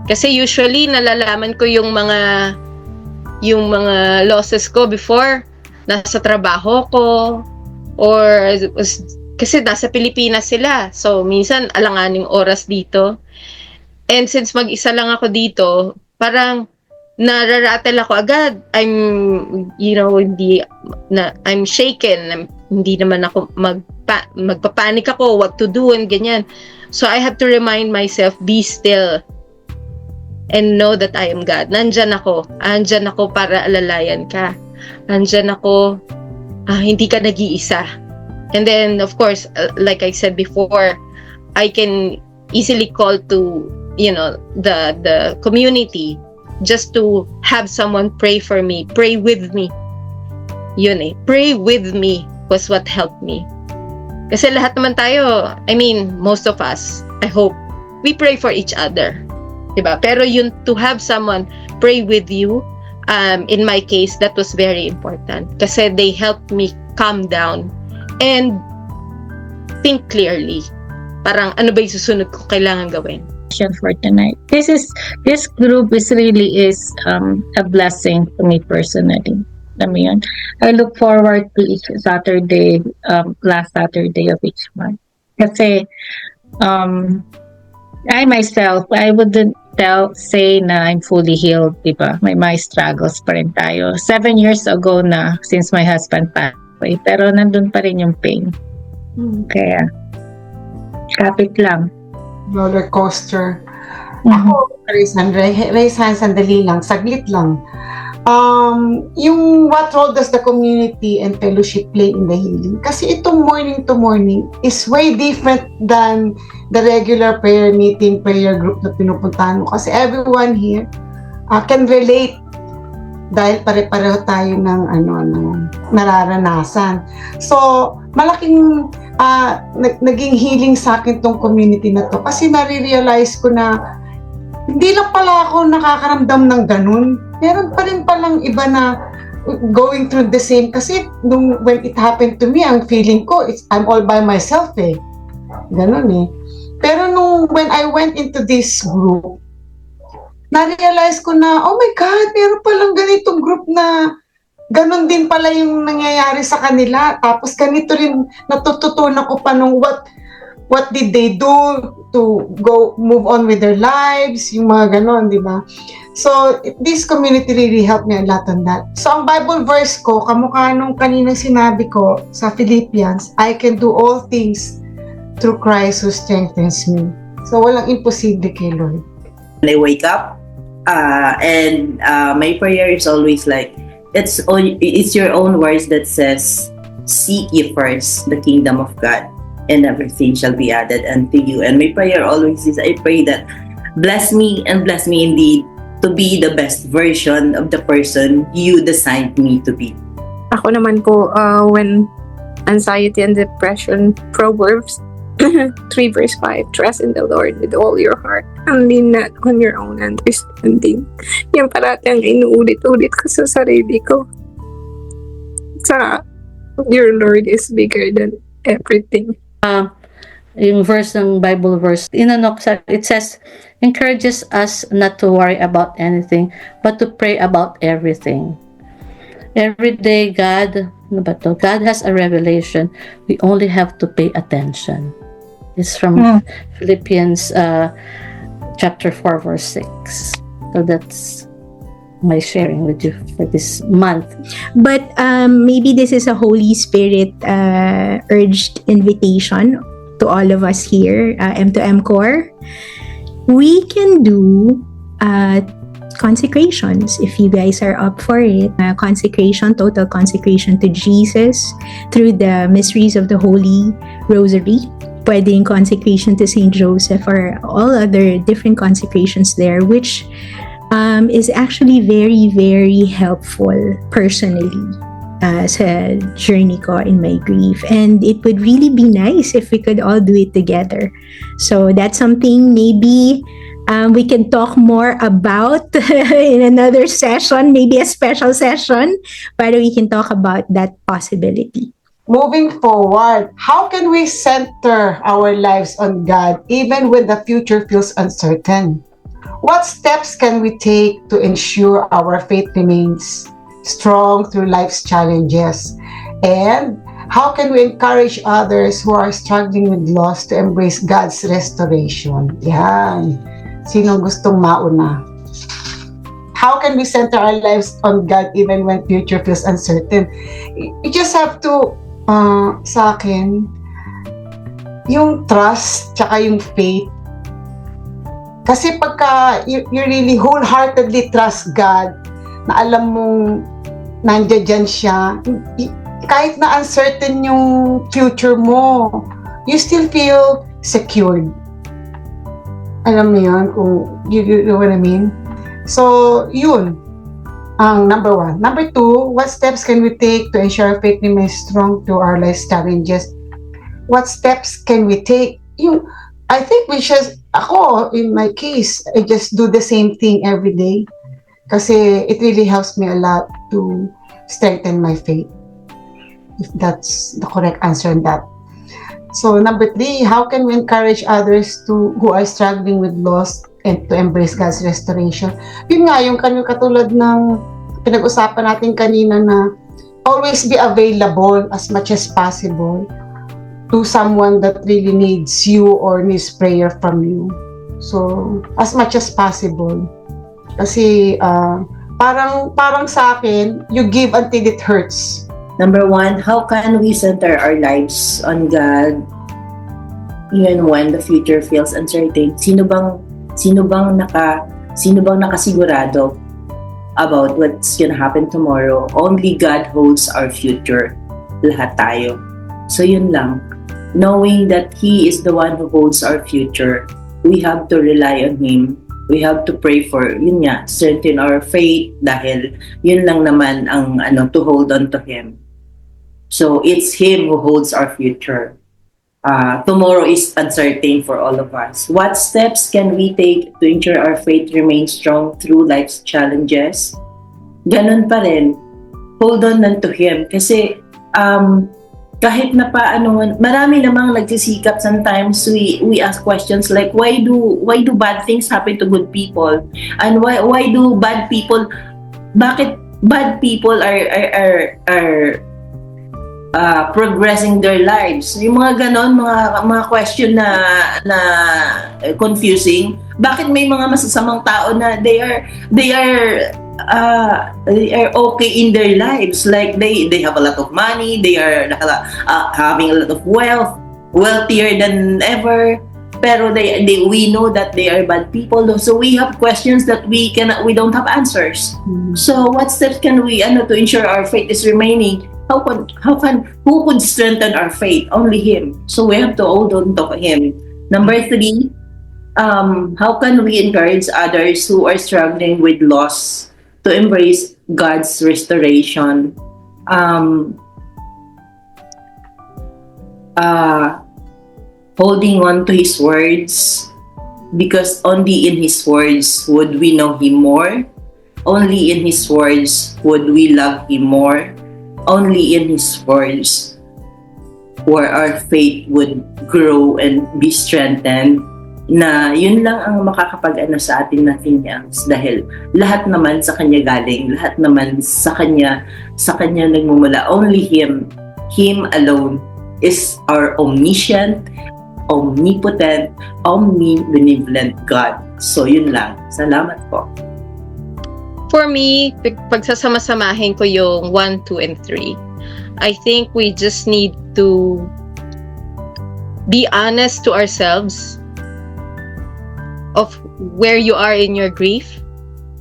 Kasi usually nalalaman ko yung mga losses ko before nasa trabaho ko, or kasi nasa Pilipinas sila. So, minsan alanganing oras dito. And since mag-isa lang ako dito, parang nararatel ako agad. I'm shaken. Hindi naman ako magpapanik ako, what to do and ganyan. So, I have to remind myself, be still and know that I am God. Nandyan ako para alalayan ka. Nandyan ako, hindi ka nag-iisa. And then, of course, like I said before, I can easily call to, the community just to have someone pray for me, pray with me. Yun pray with me was what helped me. Kasi lahat naman tayo, I mean, most of us, I hope, we pray for each other. Diba? Pero yun, to have someone pray with you, in my case, that was very important. Kasi they helped me calm down and think clearly. Parang ano ba yung susunod ko kailangan gawin? For tonight. This group is really a blessing to me personally. Alam mo yun? I look forward to each Saturday, last Saturday of each month. Kasi I myself, I wouldn't say na I'm fully healed, diba? May struggles pa rin tayo. 7 years ago na since my husband passed away, pero nandun pa rin yung pain. Kaya kapit lang. Roller coaster. Mhm. Ako, raise hands, sandali lang, saglit lang. Yung what role does the community and fellowship play in the healing? Kasi itong morning to morning is way different than the regular prayer meeting, prayer group na pinupuntahan mo. Kasi everyone here can relate dahil pare-pareho tayo ng nararanasan. So, malaking naging healing sa akin tong community na to. Kasi nare-realize ko na hindi lang pala ako nakakaramdam ng ganun. Meron pa rin palang iba na going through the same. Kasi when it happened to me, ang feeling ko, I'm all by myself eh. Ganun eh. Pero when I went into this group, na-realize ko na, oh my God, meron palang ganitong group na ganun din pala yung nangyayari sa kanila. Tapos ganito rin natututunan ko pa nung what did they do to move on with their lives, yung mga ganon, di ba? So, this community really helped me a lot on that. So, ang Bible verse ko, kamukha nung kanina sinabi ko sa Philippians, I can do all things through Christ who strengthens me. So, walang imposible kay Lord. When I wake up, and my prayer is always like, it's your own words that says, seek ye first the kingdom of God, and everything shall be added unto you. And my prayer always is, I pray that bless me and bless me indeed to be the best version of the person you designed me to be. Ako naman po, when anxiety and depression, Proverbs 3 verse 5, trust in the Lord with all your heart and lean not on your own understanding. Yan parati ang inuulit-ulit ko sa sarili ko. Your Lord is bigger than everything. Yung verse ng Bible verse, it says, encourages us not to worry about anything, but to pray about everything. Every day, God has a revelation. We only have to pay attention. It's from Philippians chapter 4, verse 6. So that's my sharing with you for this month. But maybe this is a Holy Spirit urged invitation to all of us here, M2M Core. We can do consecrations if you guys are up for it. Total consecration to Jesus through the mysteries of the Holy Rosary. Pwedeng consecration to Saint Joseph or all other different consecrations there, which is actually very, very helpful personally sa journey ko in my grief. And it would really be nice if we could all do it together. So that's something maybe we can talk more about in another session, maybe a special session, but we can talk about that possibility. Moving forward, how can we center our lives on God even when the future feels uncertain? What steps can we take to ensure our faith remains strong through life's challenges? And how can we encourage others who are struggling with loss to embrace God's restoration? Yan. Sinong gustong mauna? How can we center our lives on God even when future feels uncertain? You just have to, sa akin, yung trust tsaka yung faith. Kasi pagka you really wholeheartedly trust God, na alam mong nandiyan siya, kahit na uncertain yung future mo, you still feel secured. Alam mo yun, kung you know what I mean? So, yun, ang number 1. Number 2, what steps can we take to ensure our faith remains strong through our life's challenges? what steps can we take? I think in my case, I just do the same thing every day. Kasi it really helps me a lot to strengthen my faith. If that's the correct answer on that. So number 3, how can we encourage others who are struggling with loss and to embrace God's restoration? Yun nga, yung katulad ng pinag-usapan natin kanina na always be available as much as possible to someone that really needs you or needs prayer from you. So, as much as possible. Kasi, parang sa akin, you give until it hurts. Number 1, how can we center our lives on God even when the future feels uncertain? Sino bang nakasigurado about what's gonna happen tomorrow? Only God holds our future. Lahat tayo. So yun lang. Knowing that He is the one who holds our future, we have to rely on Him. We have to pray for, strengthen our faith dahil yun lang naman ang to hold on to Him. So it's Him who holds our future. Tomorrow is uncertain for all of us. What steps can we take to ensure our faith remains strong through life's challenges? Ganun pa rin. Hold on to Him. Kasi kahit na marami namang nagsisikap. Sometimes we ask questions like, why do bad things happen to good people? And why do bad people, bakit bad people are progressing their lives? Yung mga ganon, mga question na confusing. Bakit may mga masasamang tao na they are okay in their lives, like they have a lot of money, they are having a lot of wealth, wealthier than ever, pero we know that they are bad people, so we have questions that we don't have answers. So what steps can we to ensure our faith is remaining? Who could strengthen our faith? Only Him. So we have to hold on to Him. Number 3, how can we encourage others who are struggling with loss to embrace God's restoration? Holding on to His words, because only in His words would we know Him more. Only in His words would we love Him more. Only in His words where our faith would grow and be strengthened, na yun lang ang makakapag-ano sa atin, nothing else, dahil lahat naman sa Kanya galing, lahat naman sa Kanya nagmumula. Only Him alone is our omniscient, omnipotent, omnibenevolent God. So yun lang. Salamat po. For me, pagsasama-samahin ko yung 1, 2, and 3. I think we just need to be honest to ourselves of where you are in your grief.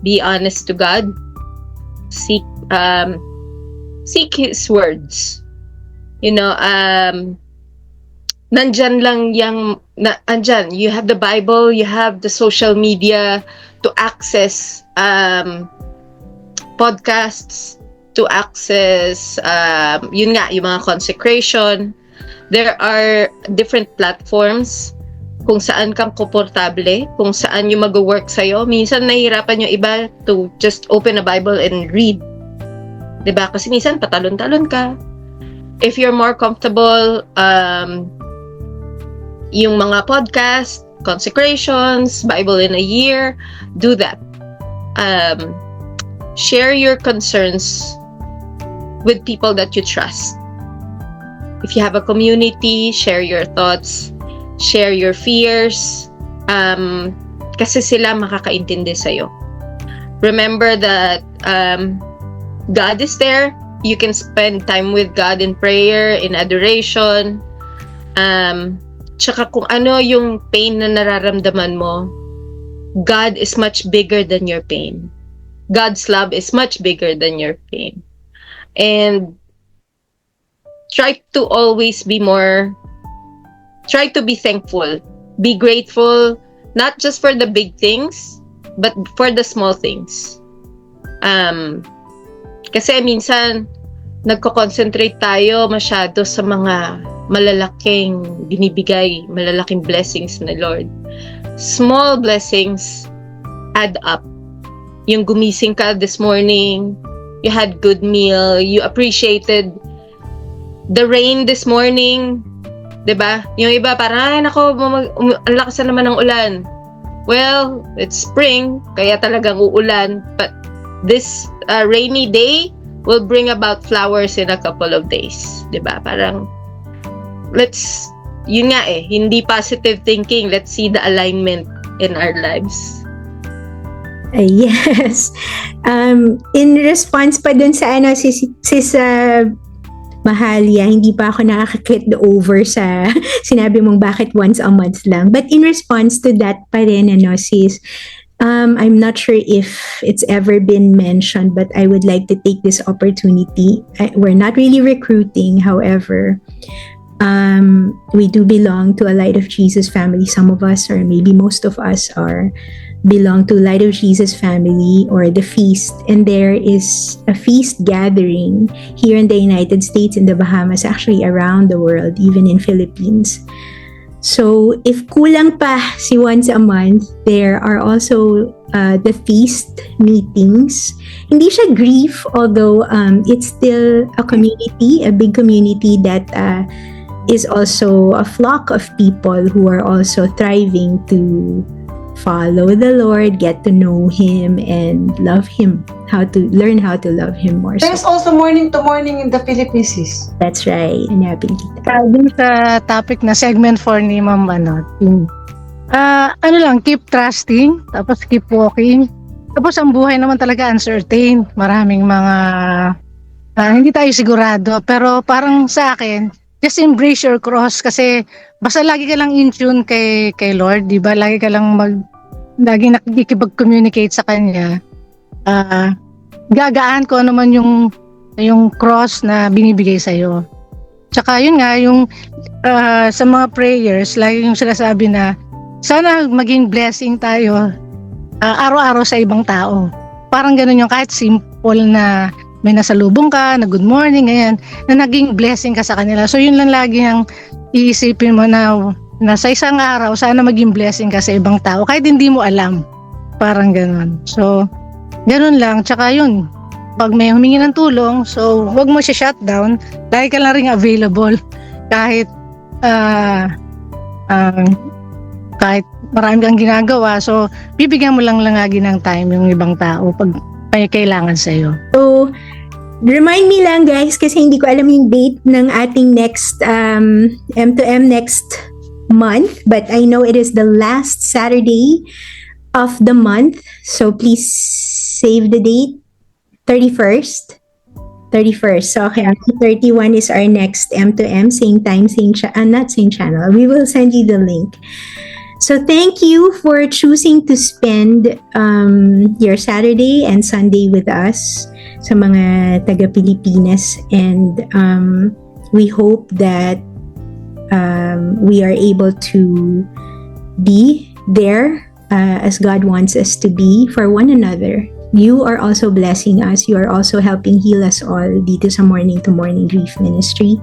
Be honest to God. Seek His words. Nandyan lang andyan. You have the Bible, you have the social media to access podcasts, to access yung mga consecration. There are different platforms kung saan kang komportable, kung saan yung mag-work sa'yo. Minsan nahihirapan yung iba to just open a Bible and read. Diba? Kasi minsan patalon-talon ka. If you're more comfortable, yung mga podcast, consecrations, Bible in a year, do that. Share your concerns with people that you trust. If you have a community, share your thoughts, share your fears, kasi sila makakaintindi sa'yo. Remember that God is there. You can spend time with God in prayer, in adoration. Tsaka kung ano yung pain na nararamdaman mo, God is much bigger than your pain. God's love is much bigger than your pain. And try to always be thankful. Be grateful, not just for the big things, but for the small things. Kasi minsan, nagko-concentrate tayo masyado sa mga malalaking binibigay, malalaking blessings na Lord. Small blessings add up. Yung gumising ka this morning, you had good meal, you appreciated the rain this morning, 'di ba? Yung iba parang ay nako, ang lakas na naman ng ulan. Well, it's spring, kaya talagang uulan, but this rainy day will bring about flowers in a couple of days, 'di ba? Parang yun nga hindi positive thinking. Let's see the alignment in our lives. Yes. In response pa dun sa sis Mahalia, hindi pa ako nakaka-get over sa sinabi mong bakit once a month lang. But in response to that pa rin, sis, I'm not sure if it's ever been mentioned, but I would like to take this opportunity. We're not really recruiting, however, we do belong to a Light of Jesus family. Some of us, or maybe most of us, belong to Light of Jesus family or the feast, and there is a feast gathering here in the United States, in the Bahamas, actually around the world, even in Philippines. So if kulang pa si once a month, there are also the feast meetings. Hindi siya grief, although it's still a community, a big community that is also a flock of people who are also thriving to follow the Lord, get to know Him, and love Him. Learn how to love Him more. There's also morning to morning in the Philippines, sis. That's right. Hanapin kita. Dun sa topic na segment 4 ni Ma'am keep trusting, tapos keep walking. Tapos ang buhay naman talaga uncertain. Maraming mga hindi tayo sigurado, pero parang sa akin, just embrace your cross, kasi basta lagi ka lang in tune kay Lord, di ba? Lagi ka lang lagi nakikipag-communicate sa Kanya. Gagaan ko naman yung cross na binibigay sa'yo. Tsaka yun nga, yung sa mga prayers, lagi yung sinasabi na sana maging blessing tayo araw-araw sa ibang tao. Parang ganun yung kahit simple na may nasalubong ka, na good morning, ganyan, na naging blessing ka sa kanila. So yun lang lagi ang iisipin mo na sa isang araw, sana maging blessing ka sa ibang tao, kahit hindi mo alam. Parang ganun. So, ganun lang. Tsaka yun, pag may humingi ng tulong, so wag mo siya shutdown, lagi ka lang rin available. Kahit kahit marami kang ginagawa, so bibigyan mo lang lagi ng time yung ibang tao pag may kailangan sa'yo. So, remind me lang guys, kasi hindi ko alam yung date ng ating next M2M next month, but I know it is the last Saturday of the month, so please save the date. 31st. So okay, 31 is our next M2M, same time, not same channel. We will send you the link. So thank you for choosing to spend your Saturday and Sunday with us, sa mga taga Pilipinas, and we hope that we are able to be there as God wants us to be for one another. You are also blessing us. You are also helping heal us all dito sa Morning to Morning Grief Ministry.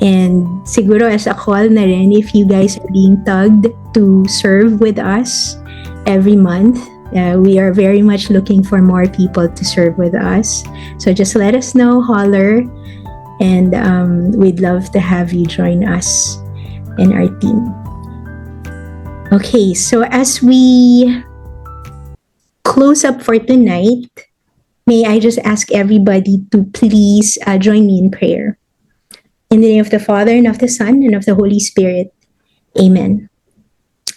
And siguro as a call na rin, if you guys are being tugged to serve with us every month, we are very much looking for more people to serve with us. So just let us know, holler, and we'd love to have you join us and our team. Okay, so as we close up for tonight, may I just ask everybody to please join me in prayer. In the name of the Father, and of the Son, and of the Holy Spirit. Amen.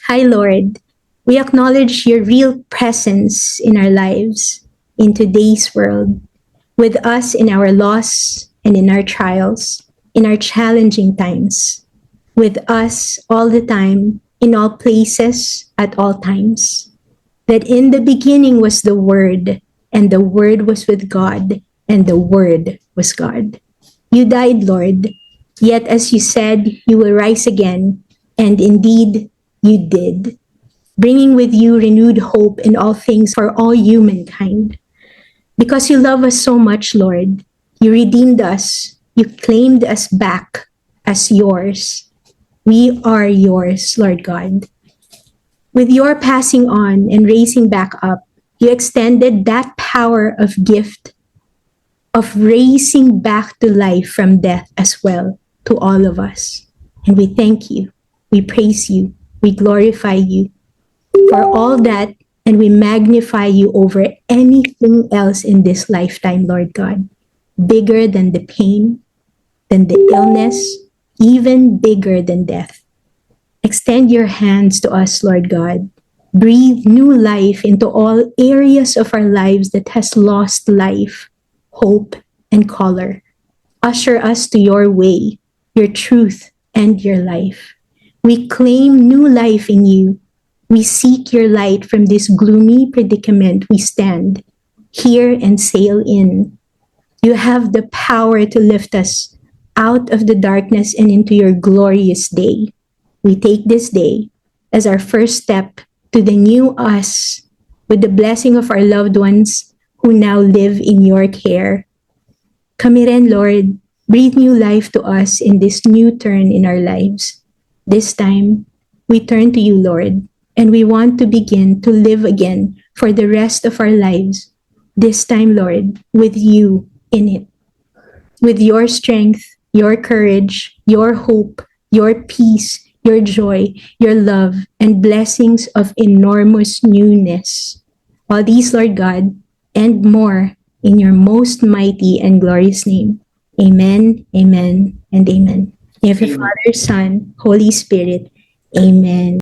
Hi, Lord. We acknowledge your real presence in our lives, in today's world, with us in our loss and in our trials, in our challenging times, with us all the time, in all places, at all times. That in the beginning was the Word, and the Word was with God, and the Word was God. You died, Lord, yet as you said, you will rise again, and indeed you did, bringing with you renewed hope in all things for all humankind. Because you love us so much, Lord, you redeemed us, you claimed us back as yours. We are yours, Lord God. With your passing on and raising back up, you extended that power of gift of raising back to life from death as well to all of us. And we thank you, we praise you, we glorify you for all that, and we magnify you over anything else in this lifetime, Lord God. Bigger than the pain, than the illness, even bigger than death. Extend your hands to us, Lord God. Breathe new life into all areas of our lives that has lost life, hope, and color. Usher us to your way, your truth, and your life. We claim new life in you. We seek your light from this gloomy predicament we stand, hear and sail in. You have the power to lift us out of the darkness and into your glorious day. We take this day as our first step to the new us with the blessing of our loved ones who now live in your care. Kami rin, Lord, breathe new life to us in this new turn in our lives. This time, we turn to you, Lord, and we want to begin to live again for the rest of our lives. This time, Lord, with you in it. With your strength, your courage, your hope, your peace, your joy, your love, and blessings of enormous newness. All these, Lord God, and more in your most mighty and glorious name. Amen, amen, and amen. In the name of the Father, Son, Holy Spirit. Amen.